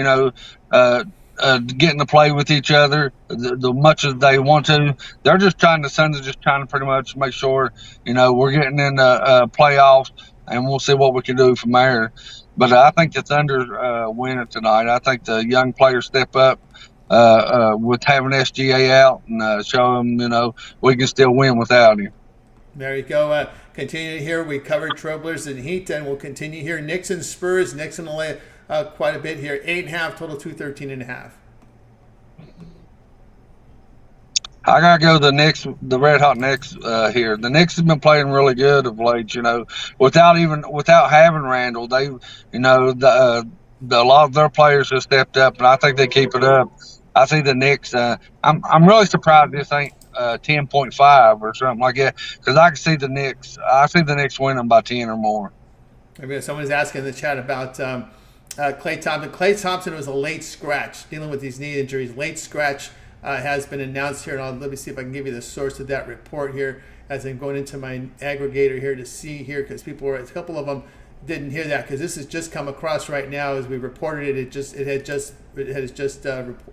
getting to play with each other the much as they want to. The Suns are just trying to pretty much make sure, we're getting in the playoffs, and we'll see what we can do from there. But I think the Thunder win it tonight. I think the young players step up with having SGA out and show them, we can still win without him. There you go. Continue here. We covered Trailblazers and Heat, and we'll continue here. Knicks and Spurs. Knicks will lay quite a bit here. 8.5, total 213.5. I gotta go the Knicks, the red hot Knicks here. The Knicks have been playing really good of late. Without having Randall, they, a lot of their players have stepped up, and I think they keep it up. I see the Knicks. I'm really surprised this ain't 10.5 or something like that, because I can see the Knicks. I see the Knicks winning by 10 or more. Someone's asking in the chat about Klay Thompson. Klay Thompson was a late scratch, dealing with these knee injuries. Late scratch has been announced here, and let me see if I can give you the source of that report here as I'm going into my aggregator here to see here, because a couple of them didn't hear that, because this has just come across right now as we reported it. It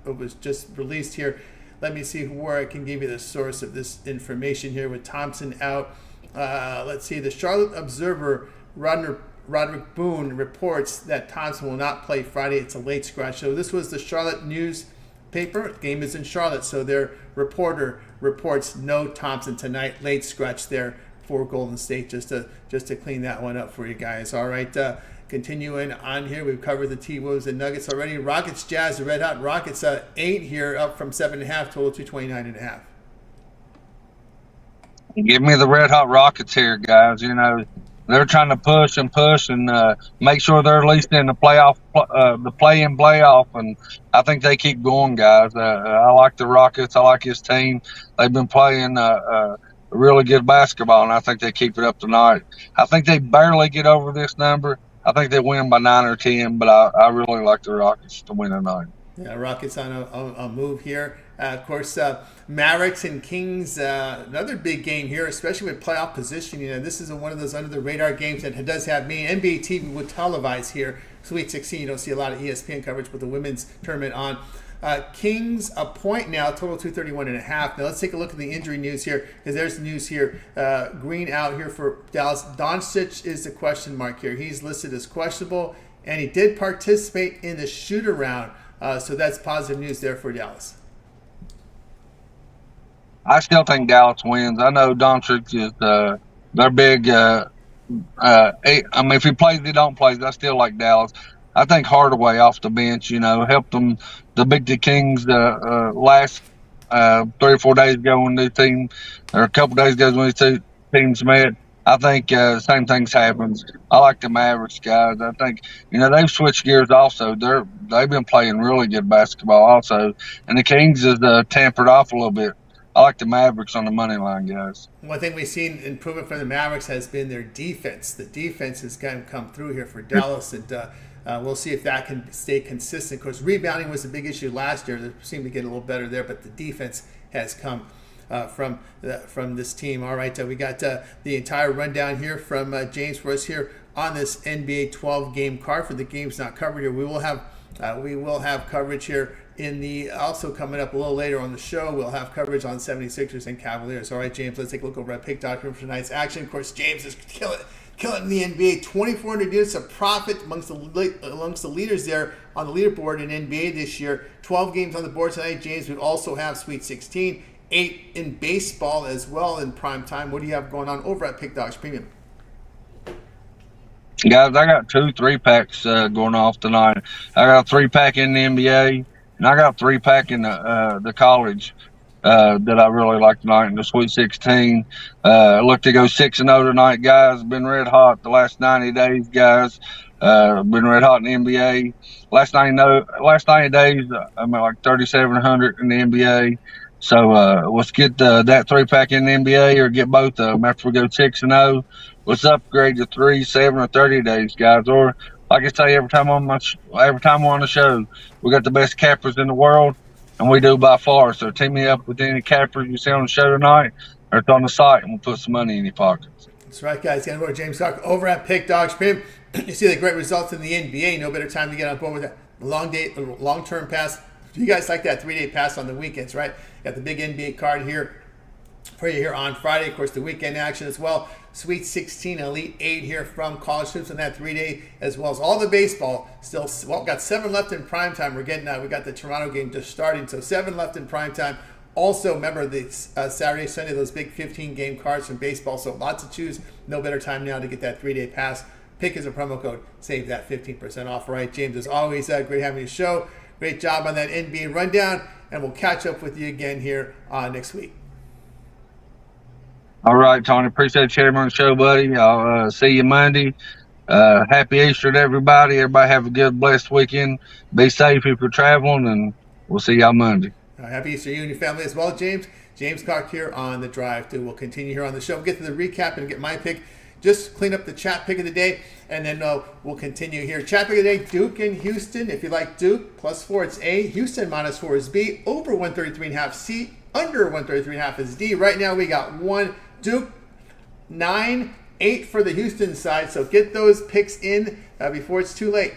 was just released here. Let me see where I can give you the source of this information here with Thompson out. Let's see. The Charlotte Observer, Roderick Boone reports that Thompson will not play Friday. It's a late scratch. So this was the Charlotte newspaper. Game is in Charlotte, so their reporter reports no Thompson tonight. Late scratch there for Golden State, just to clean that one up for you guys. All right, continuing on here, we've covered the T-Wolves and Nuggets already. Rockets, Jazz, the Red Hot Rockets, 8 here, up from 7.5, total to 29.5. Give me the Red Hot Rockets here, guys. You know, they're trying to push and make sure they're at least in the playoff, the play-in playoff, and I think they keep going, guys. I like the Rockets. I like his team. They've been playing really good basketball, and I think they keep it up tonight. I think they barely get over this number. I think they win by 9 or 10, but I really like the Rockets to win tonight. Yeah, Rockets on a move here. Of course, Mavericks and Kings, another big game here, especially with playoff position. You know, this is one of those under-the-radar games that does have me. NBA TV will televise here. Sweet 16, you don't see a lot of ESPN coverage with the women's tournament on. Kings a point now, total 231.5. Now let's take a look at the injury news here, because there's the news here. Green out here for Dallas. Doncic is the question mark here. He's listed as questionable, and he did participate in the shoot-around. So that's positive news there for Dallas. I still think Dallas wins. I know Doncic is their big. If he plays, he don't play. I still like Dallas. I think Hardaway off the bench, you know, helped them to beat the Kings last 3 or 4 days ago when the team, or a couple days ago when these two teams met. I think same things happens. I like the Mavericks, guys. I think, you know, they've switched gears also. They've been playing really good basketball also, and the Kings is tampered off a little bit. I like the Mavericks on the money line, guys. One thing we've seen improvement from the Mavericks has been their defense. The defense has kind of come through here for Dallas, and we'll see if that can stay consistent. Of course, rebounding was a big issue last year. They seemed to get a little better there, but the defense has come from this team. All right, we got the entire rundown here from James for us here on this NBA 12-game card. For the games not covered here, we will have coverage here in the, also coming up a little later on the show, we'll have coverage on 76ers and Cavaliers. All right, James, let's take a look over at Pick.com for tonight's action. Of course, James is killing in the NBA. 2,400 units of profit amongst the leaders there on the leaderboard in NBA this year. 12 games on the board tonight, James. We also have Sweet 16, 8 in baseball as well in prime time. What do you have going on over at Pick Dogs Premium? Guys, I got 2 3-packs going off tonight. I got a 3-pack in the NBA, and I got a 3-pack in the college that I really like tonight in the Sweet 16. Look to go 6-0 tonight, guys. Been red hot the last 90 days, guys. Been red hot in the NBA. Last 90 days, I'm at like 3,700 in the NBA. So let's get that 3-pack in the NBA, or get both of them after we go 6-0. Let's upgrade to 3, 7, or 30 days, guys. Or like I say every time we're on the show, we got the best cappers in the world, and we do by far. So team me up with any cappers you see on the show tonight, or it's on the site, and we'll put some money in your pockets. That's right, guys. Again, we're James Clark over at Pick Dogs Premium. You see the great results in the NBA. No better time to get on board with that long-term pass. You guys like that 3-day pass on the weekends, right? Got the big NBA card here for you here on Friday. Of course, the weekend action as well. Sweet 16, Elite 8 here from college hoops on that 3-day, as well as all the baseball. Still, got 7 left in prime time. We got the Toronto game just starting, so 7 left in prime time. Also, remember the Saturday, Sunday, those big 15-game cards from baseball. So lots to choose. No better time now to get that 3-day pass. Pick as a promo code. Save that 15% off. All right, James, as always, great having you show. Great job on that NBA rundown, and we'll catch up with you again here next week. All right, Tony. Appreciate you having me on the show, buddy. I'll see you Monday. Happy Easter to everybody. Everybody have a good, blessed weekend. Be safe if you're traveling, and we'll see y'all Monday. Happy Easter to you and your family as well, James. James Clark here on The Drive Thru. We'll continue here on the show. We'll get to the recap and get my pick. Just clean up the chat pick of the day, and then we'll continue here. Chat pick of the day, Duke and Houston. If you like Duke, +4, it's A. Houston -4 is B. Over 133.5 C. Under 133.5 is D. Right now we got 1 Duke, 9, 8 for the Houston side. So get those picks in before it's too late,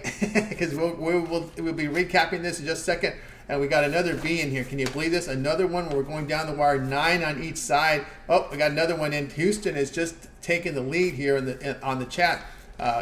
because we'll be recapping this in just a second And we got another B in here. Can you believe this? Another one where we're going down the wire, 9 on each side. Oh, we got another one in. Houston has just taken the lead here on the chat.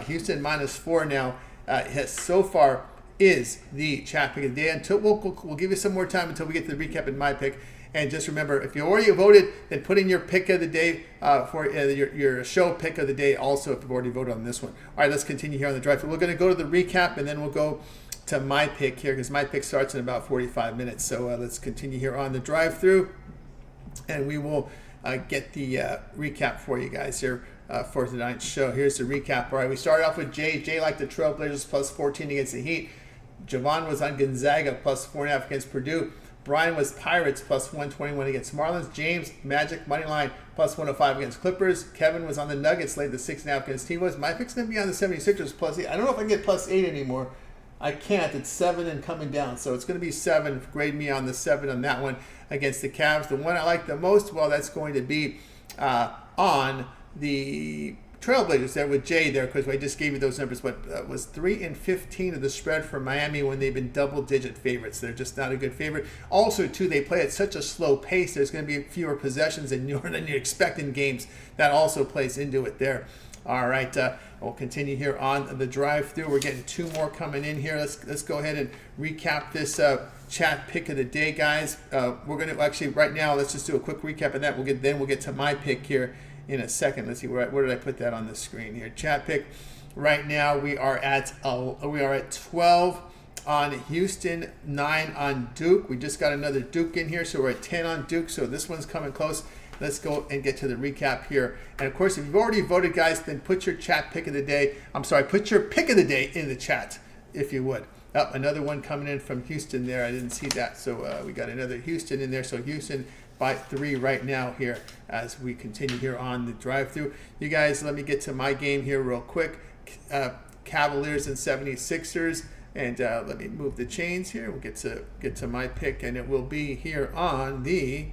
Houston -4 now has so far is the chat pick of the day. Until we'll give you some more time until we get to the recap and my pick. And just remember, if you already voted, then put in your pick of the day for your show pick of the day also if you've already voted on this one. All right, let's continue here on the drive. We're going to go to the recap, and then we'll go to my pick here because my pick starts in about 45 minutes. So let's continue here on the drive-through, and we will get the recap for you guys here for tonight's show. Here's the recap. All right, we started off with Jay. Jay liked the Trailblazers +14 against the Heat. Jovan was on Gonzaga +4.5 against Purdue. Brian was Pirates +121 against Marlins. James, Magic moneyline +105 against Clippers. Kevin was on the Nuggets, laid the 6.5 against T-Wolves. My pick's going to be on the 76ers +8. I don't know if I can get +8 anymore. I can't. It's 7 and coming down. So it's going to be 7. Grade me on the 7 on that one against the Cavs. The one I like the most, well, that's going to be on the Trailblazers there with Jay there, because I just gave you those numbers. But was 3 and 15 of the spread for Miami when they've been double-digit favorites. They're just not a good favorite. Also, too, they play at such a slow pace. There's going to be fewer possessions than you expect in games. That also plays into it there. All right, we'll continue here on the drive-through. We're getting 2 more coming in here. Let's go ahead and recap this chat pick of the day, guys. We're going to actually right now. Let's just do a quick recap of that. We'll get to my pick here in a second. Let's see where did I put that on the screen here. Chat pick. Right now we are at 12 on Houston, 9 on Duke. We just got another Duke in here, so we're at 10 on Duke. So this one's coming close. Let's go and get to the recap here. And of course, if you've already voted, guys, then put your chat pick of the day. Put your pick of the day in the chat, if you would. Oh, another one coming in from Houston there. I didn't see that. So we got another Houston in there. So Houston by 3 right now here as we continue here on the drive-through. You guys, let me get to my game here real quick. Cavaliers and 76ers. And let me move the chains here. We'll get to my pick, and it will be here on the...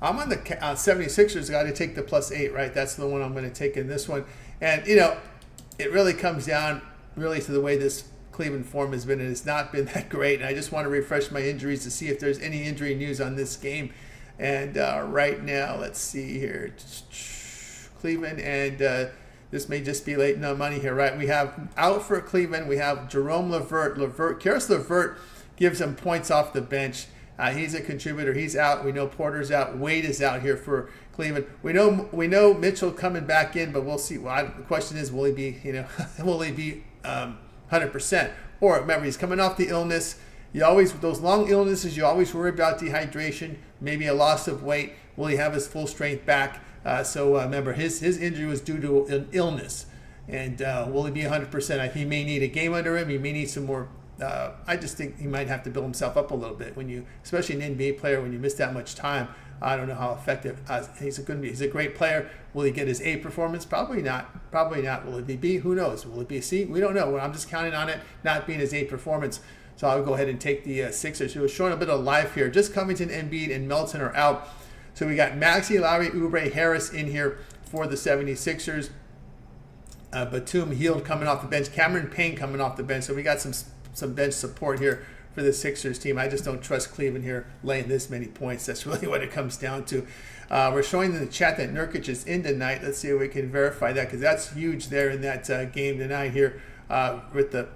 I'm on the 76ers. Got to take the +8, right? That's the one I'm going to take in this one. And, it really comes down really to the way this Cleveland form has been, and it's not been that great. And I just want to refresh my injuries to see if there's any injury news on this game. And right now, let's see here. Cleveland, and this may just be late no money here, right? We have out for Cleveland. We have Jerome Levert. Karis LeVert gives him points off the bench. He's a contributor. He's out. We know Porter's out. Wade is out here for Cleveland. We know Mitchell coming back in, but we'll see. Well, the question is, will he be 100%? Or remember, he's coming off the illness. Those long illnesses, you always worry about dehydration, maybe a loss of weight. Will he have his full strength back? So remember, his injury was due to an illness, and will he be 100%? He may need a game under him. He may need some more. I just think he might have to build himself up a little bit especially an NBA player, when you miss that much time. I don't know how effective he's going to be. He's a great player. Will he get his A performance? Probably not. Will it be B? Who knows? Will it be C? We don't know. I'm just counting on it not being his A performance. So I'll go ahead and take the Sixers, who are showing a bit of life here. Just Covington, Embiid, and Melton are out. So we got Maxey, Lowry, Oubre, Harris in here for the 76ers. Batum, Hield coming off the bench. Cameron Payne coming off the bench. So we got some bench support here for the Sixers team. I just don't trust Cleveland here laying this many points. That's really what it comes down to. We're showing in the chat that Nurkic is in tonight. Let's see if we can verify that, because that's huge there in that game tonight here with the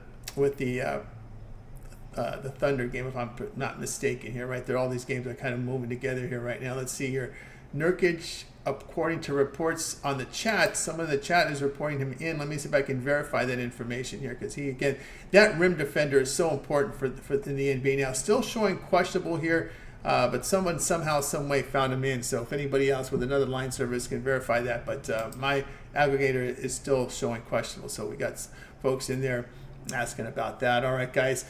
Thunder game, if I'm not mistaken here, right there. All these games are kind of moving together here right now. Let's see here. Nurkic, according to reports on the chat, some of the chat is reporting him in. Let me see if I can verify that information here, because that rim defender is so important for in the NBA now. Still showing questionable here, but someone somehow, some way found him in. So if anybody else with another line service can verify that, but my aggregator is still showing questionable. So we got folks in there asking about that. All right, guys,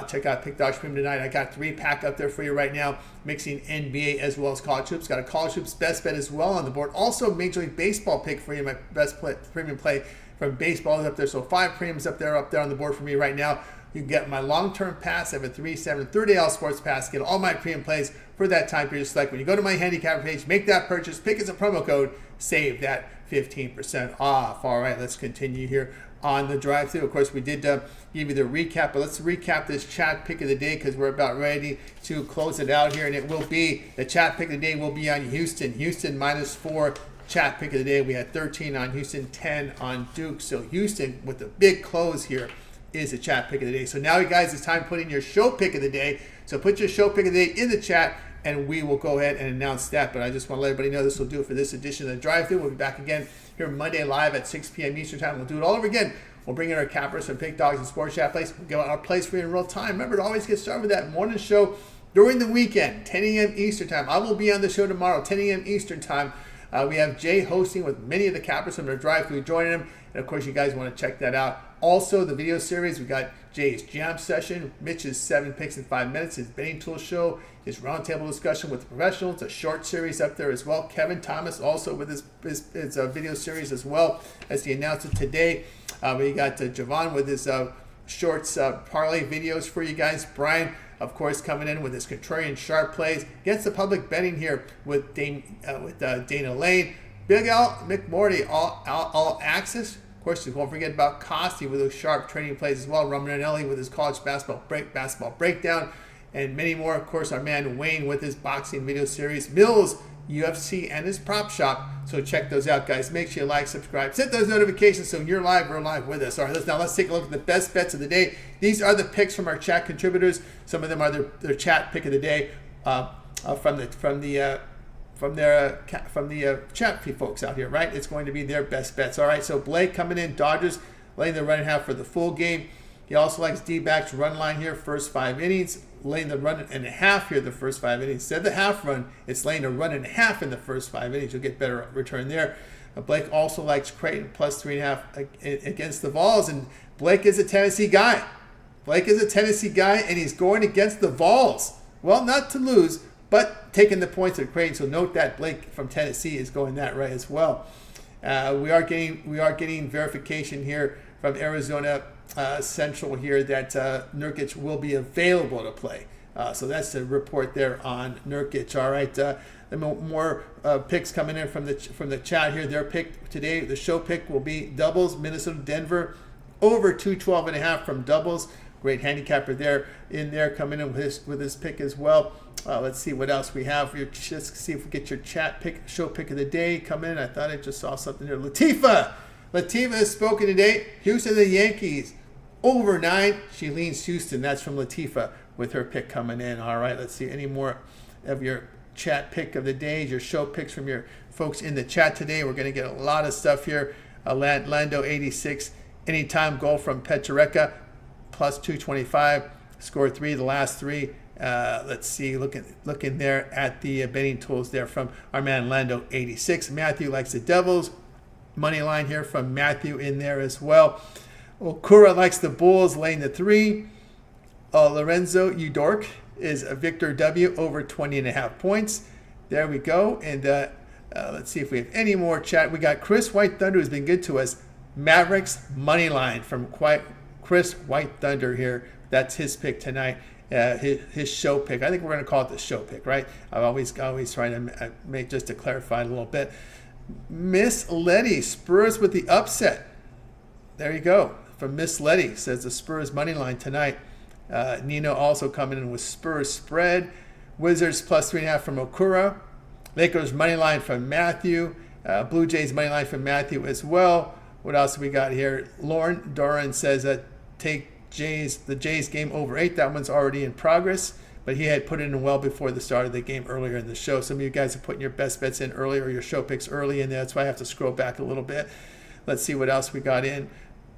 check out Pick Dog Stream tonight. I got 3-pack up there for you right now, mixing NBA as well as college hoops. Got a college hoops best bet as well on the board. Also, Major League Baseball pick for you. My best premium play from baseball is up there. So 5 premiums up there on the board for me right now. You can get my long-term pass. I have a 3-7 30-day all sports pass. Get all my premium plays for that time period. Select when you go to my handicap page, make that purchase, pick as a promo code, save that 15% off. All right, let's continue here on the drive-thru. Of course, we did give you the recap, but let's recap this chat pick of the day because we're about ready to close it out here. And it will be, the chat pick of the day will be on Houston. Houston -4 chat pick of the day. We had 13 on Houston, 10 on Duke. So Houston with the big close here is the chat pick of the day. So now, you guys, it's time to put in your show pick of the day. So put your show pick of the day in the chat, and we will go ahead and announce that. But I just want to let everybody know this will do it for this edition of the Drive-Thru. We'll be back again here Monday live at 6 p.m. Eastern Time. We'll do it all over again. We'll bring in our cappers from Pick Dogs and Sports Chat Place. We'll get our plays for you in real time. Remember to always get started with that morning show during the weekend, 10 a.m. Eastern Time. I will be on the show tomorrow, 10 a.m. Eastern Time. We have Jay hosting with many of the cappers from their Drive-Thru joining him. And, of course, you guys want to check that out. Also, the video series, we got Jay's Jam Session, Mitch's 7 Picks in 5 Minutes, his Betting Tool Show, his Roundtable Discussion with the Professionals, a short series up there as well. Kevin Thomas also with his video series as well as he announced it today. We got Jovan with his shorts parlay videos for you guys. Brian, of course, coming in with his contrarian sharp plays against the public betting here with Dana Lane. Big Al McMorty, all access. Of course, you won't forget about Costi with those sharp training plays as well. Romanelli with his college basketball breakdown, and many more. Of course, our man Wayne with his boxing video series. Mills, UFC, and his prop shop. So check those out, guys. Make sure you like, subscribe, set those notifications so you're live. We're live with us. All right, let's take a look at the best bets of the day. These are the picks from our chat contributors. Some of them are their chat pick of the day from the chat folks out here, right? It's going to be their best bets. All right, so Blake coming in, Dodgers laying the run and a half for the full game. He also likes D-backs run line here, first 5 innings, laying the run and a half here the first 5 innings. Instead of the half run, it's laying a run and a half in the first 5 innings. You'll get better return there. Blake also likes Creighton plus 3.5 against the Vols, and Blake is a Tennessee guy. And he's going against the Vols. Well, not to lose, but taking the points at Creighton. So note that Blake from Tennessee is going that right as well. We are getting verification here from Arizona Central here that Nurkic will be available to play. So that's the report there on Nurkic. All right, more picks coming in from the chat here. Their pick today, the show pick will be doubles, Minnesota, Denver, over 212.5 from doubles. Great handicapper there coming in with his pick as well. Let's see what else we have. Just see if we get your chat pick, show pick of the day come in. I thought I just saw something here. Latifa has spoken today. Houston, the Yankees, over 9. She leans Houston. That's from Latifa with her pick coming in. All right, let's see any more of your chat pick of the day, your show picks from your folks in the chat today. We're going to get a lot of stuff here. Lando 86, anytime goal from Petrarca, plus 225. Score 3, the last 3. Let's see, looking there at the betting tools there from our man Lando 86. Matthew likes the Devils. Money line here from Matthew in there as well. Okura likes the Bulls, laying the 3. Lorenzo Udork is a Victor W over 20.5 points. There we go. And let's see if we have any more chat. We got Chris White Thunder, who's been good to us. Mavericks money line from Chris White Thunder here. That's his pick tonight. His show pick. I think we're going to call it the show pick, right? I always try to make, just to clarify a little bit. Miss Letty, Spurs with the upset. There you go. From Miss Letty, says the Spurs money line tonight. Nino also coming in with Spurs spread. Wizards plus 3.5 from Okura. Lakers money line from Matthew. Blue Jays money line from Matthew as well. What else have we got here? Lauren Doran says that take the Jays game over 8. That one's already in progress, but he had put it in well before the start of the game earlier in the show. Some of you guys are putting your best bets in early or your show picks early in there. That's why I have to scroll back a little bit. Let's see what else we got in.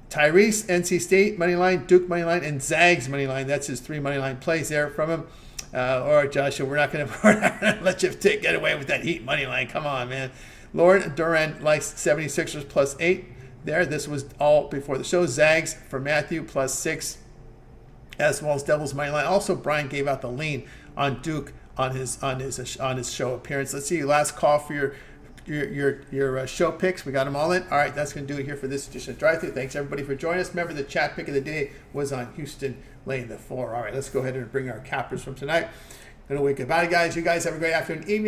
Tyrese, NC State money line, Duke money line, and Zags money line. That's his 3 money line plays there from him. All right, Joshua, we're not going to let you get away with that Heat money line. Come on, man. Lauren Duran likes 76ers plus 8. There, this was all before the show. Zags for Matthew plus 6, as well as Devils money line. Also, Brian gave out the lean on Duke on his show appearance. Let's see, last call for your show picks. We got them all in. All right, that's going to do it here for this edition of Drive-Thru. Thanks everybody for joining us. Remember, the chat pick of the day was on Houston laying the 4. All right, let's go ahead and bring our cappers from tonight. Going to wake up. Bye, guys. You guys have a great afternoon, evening.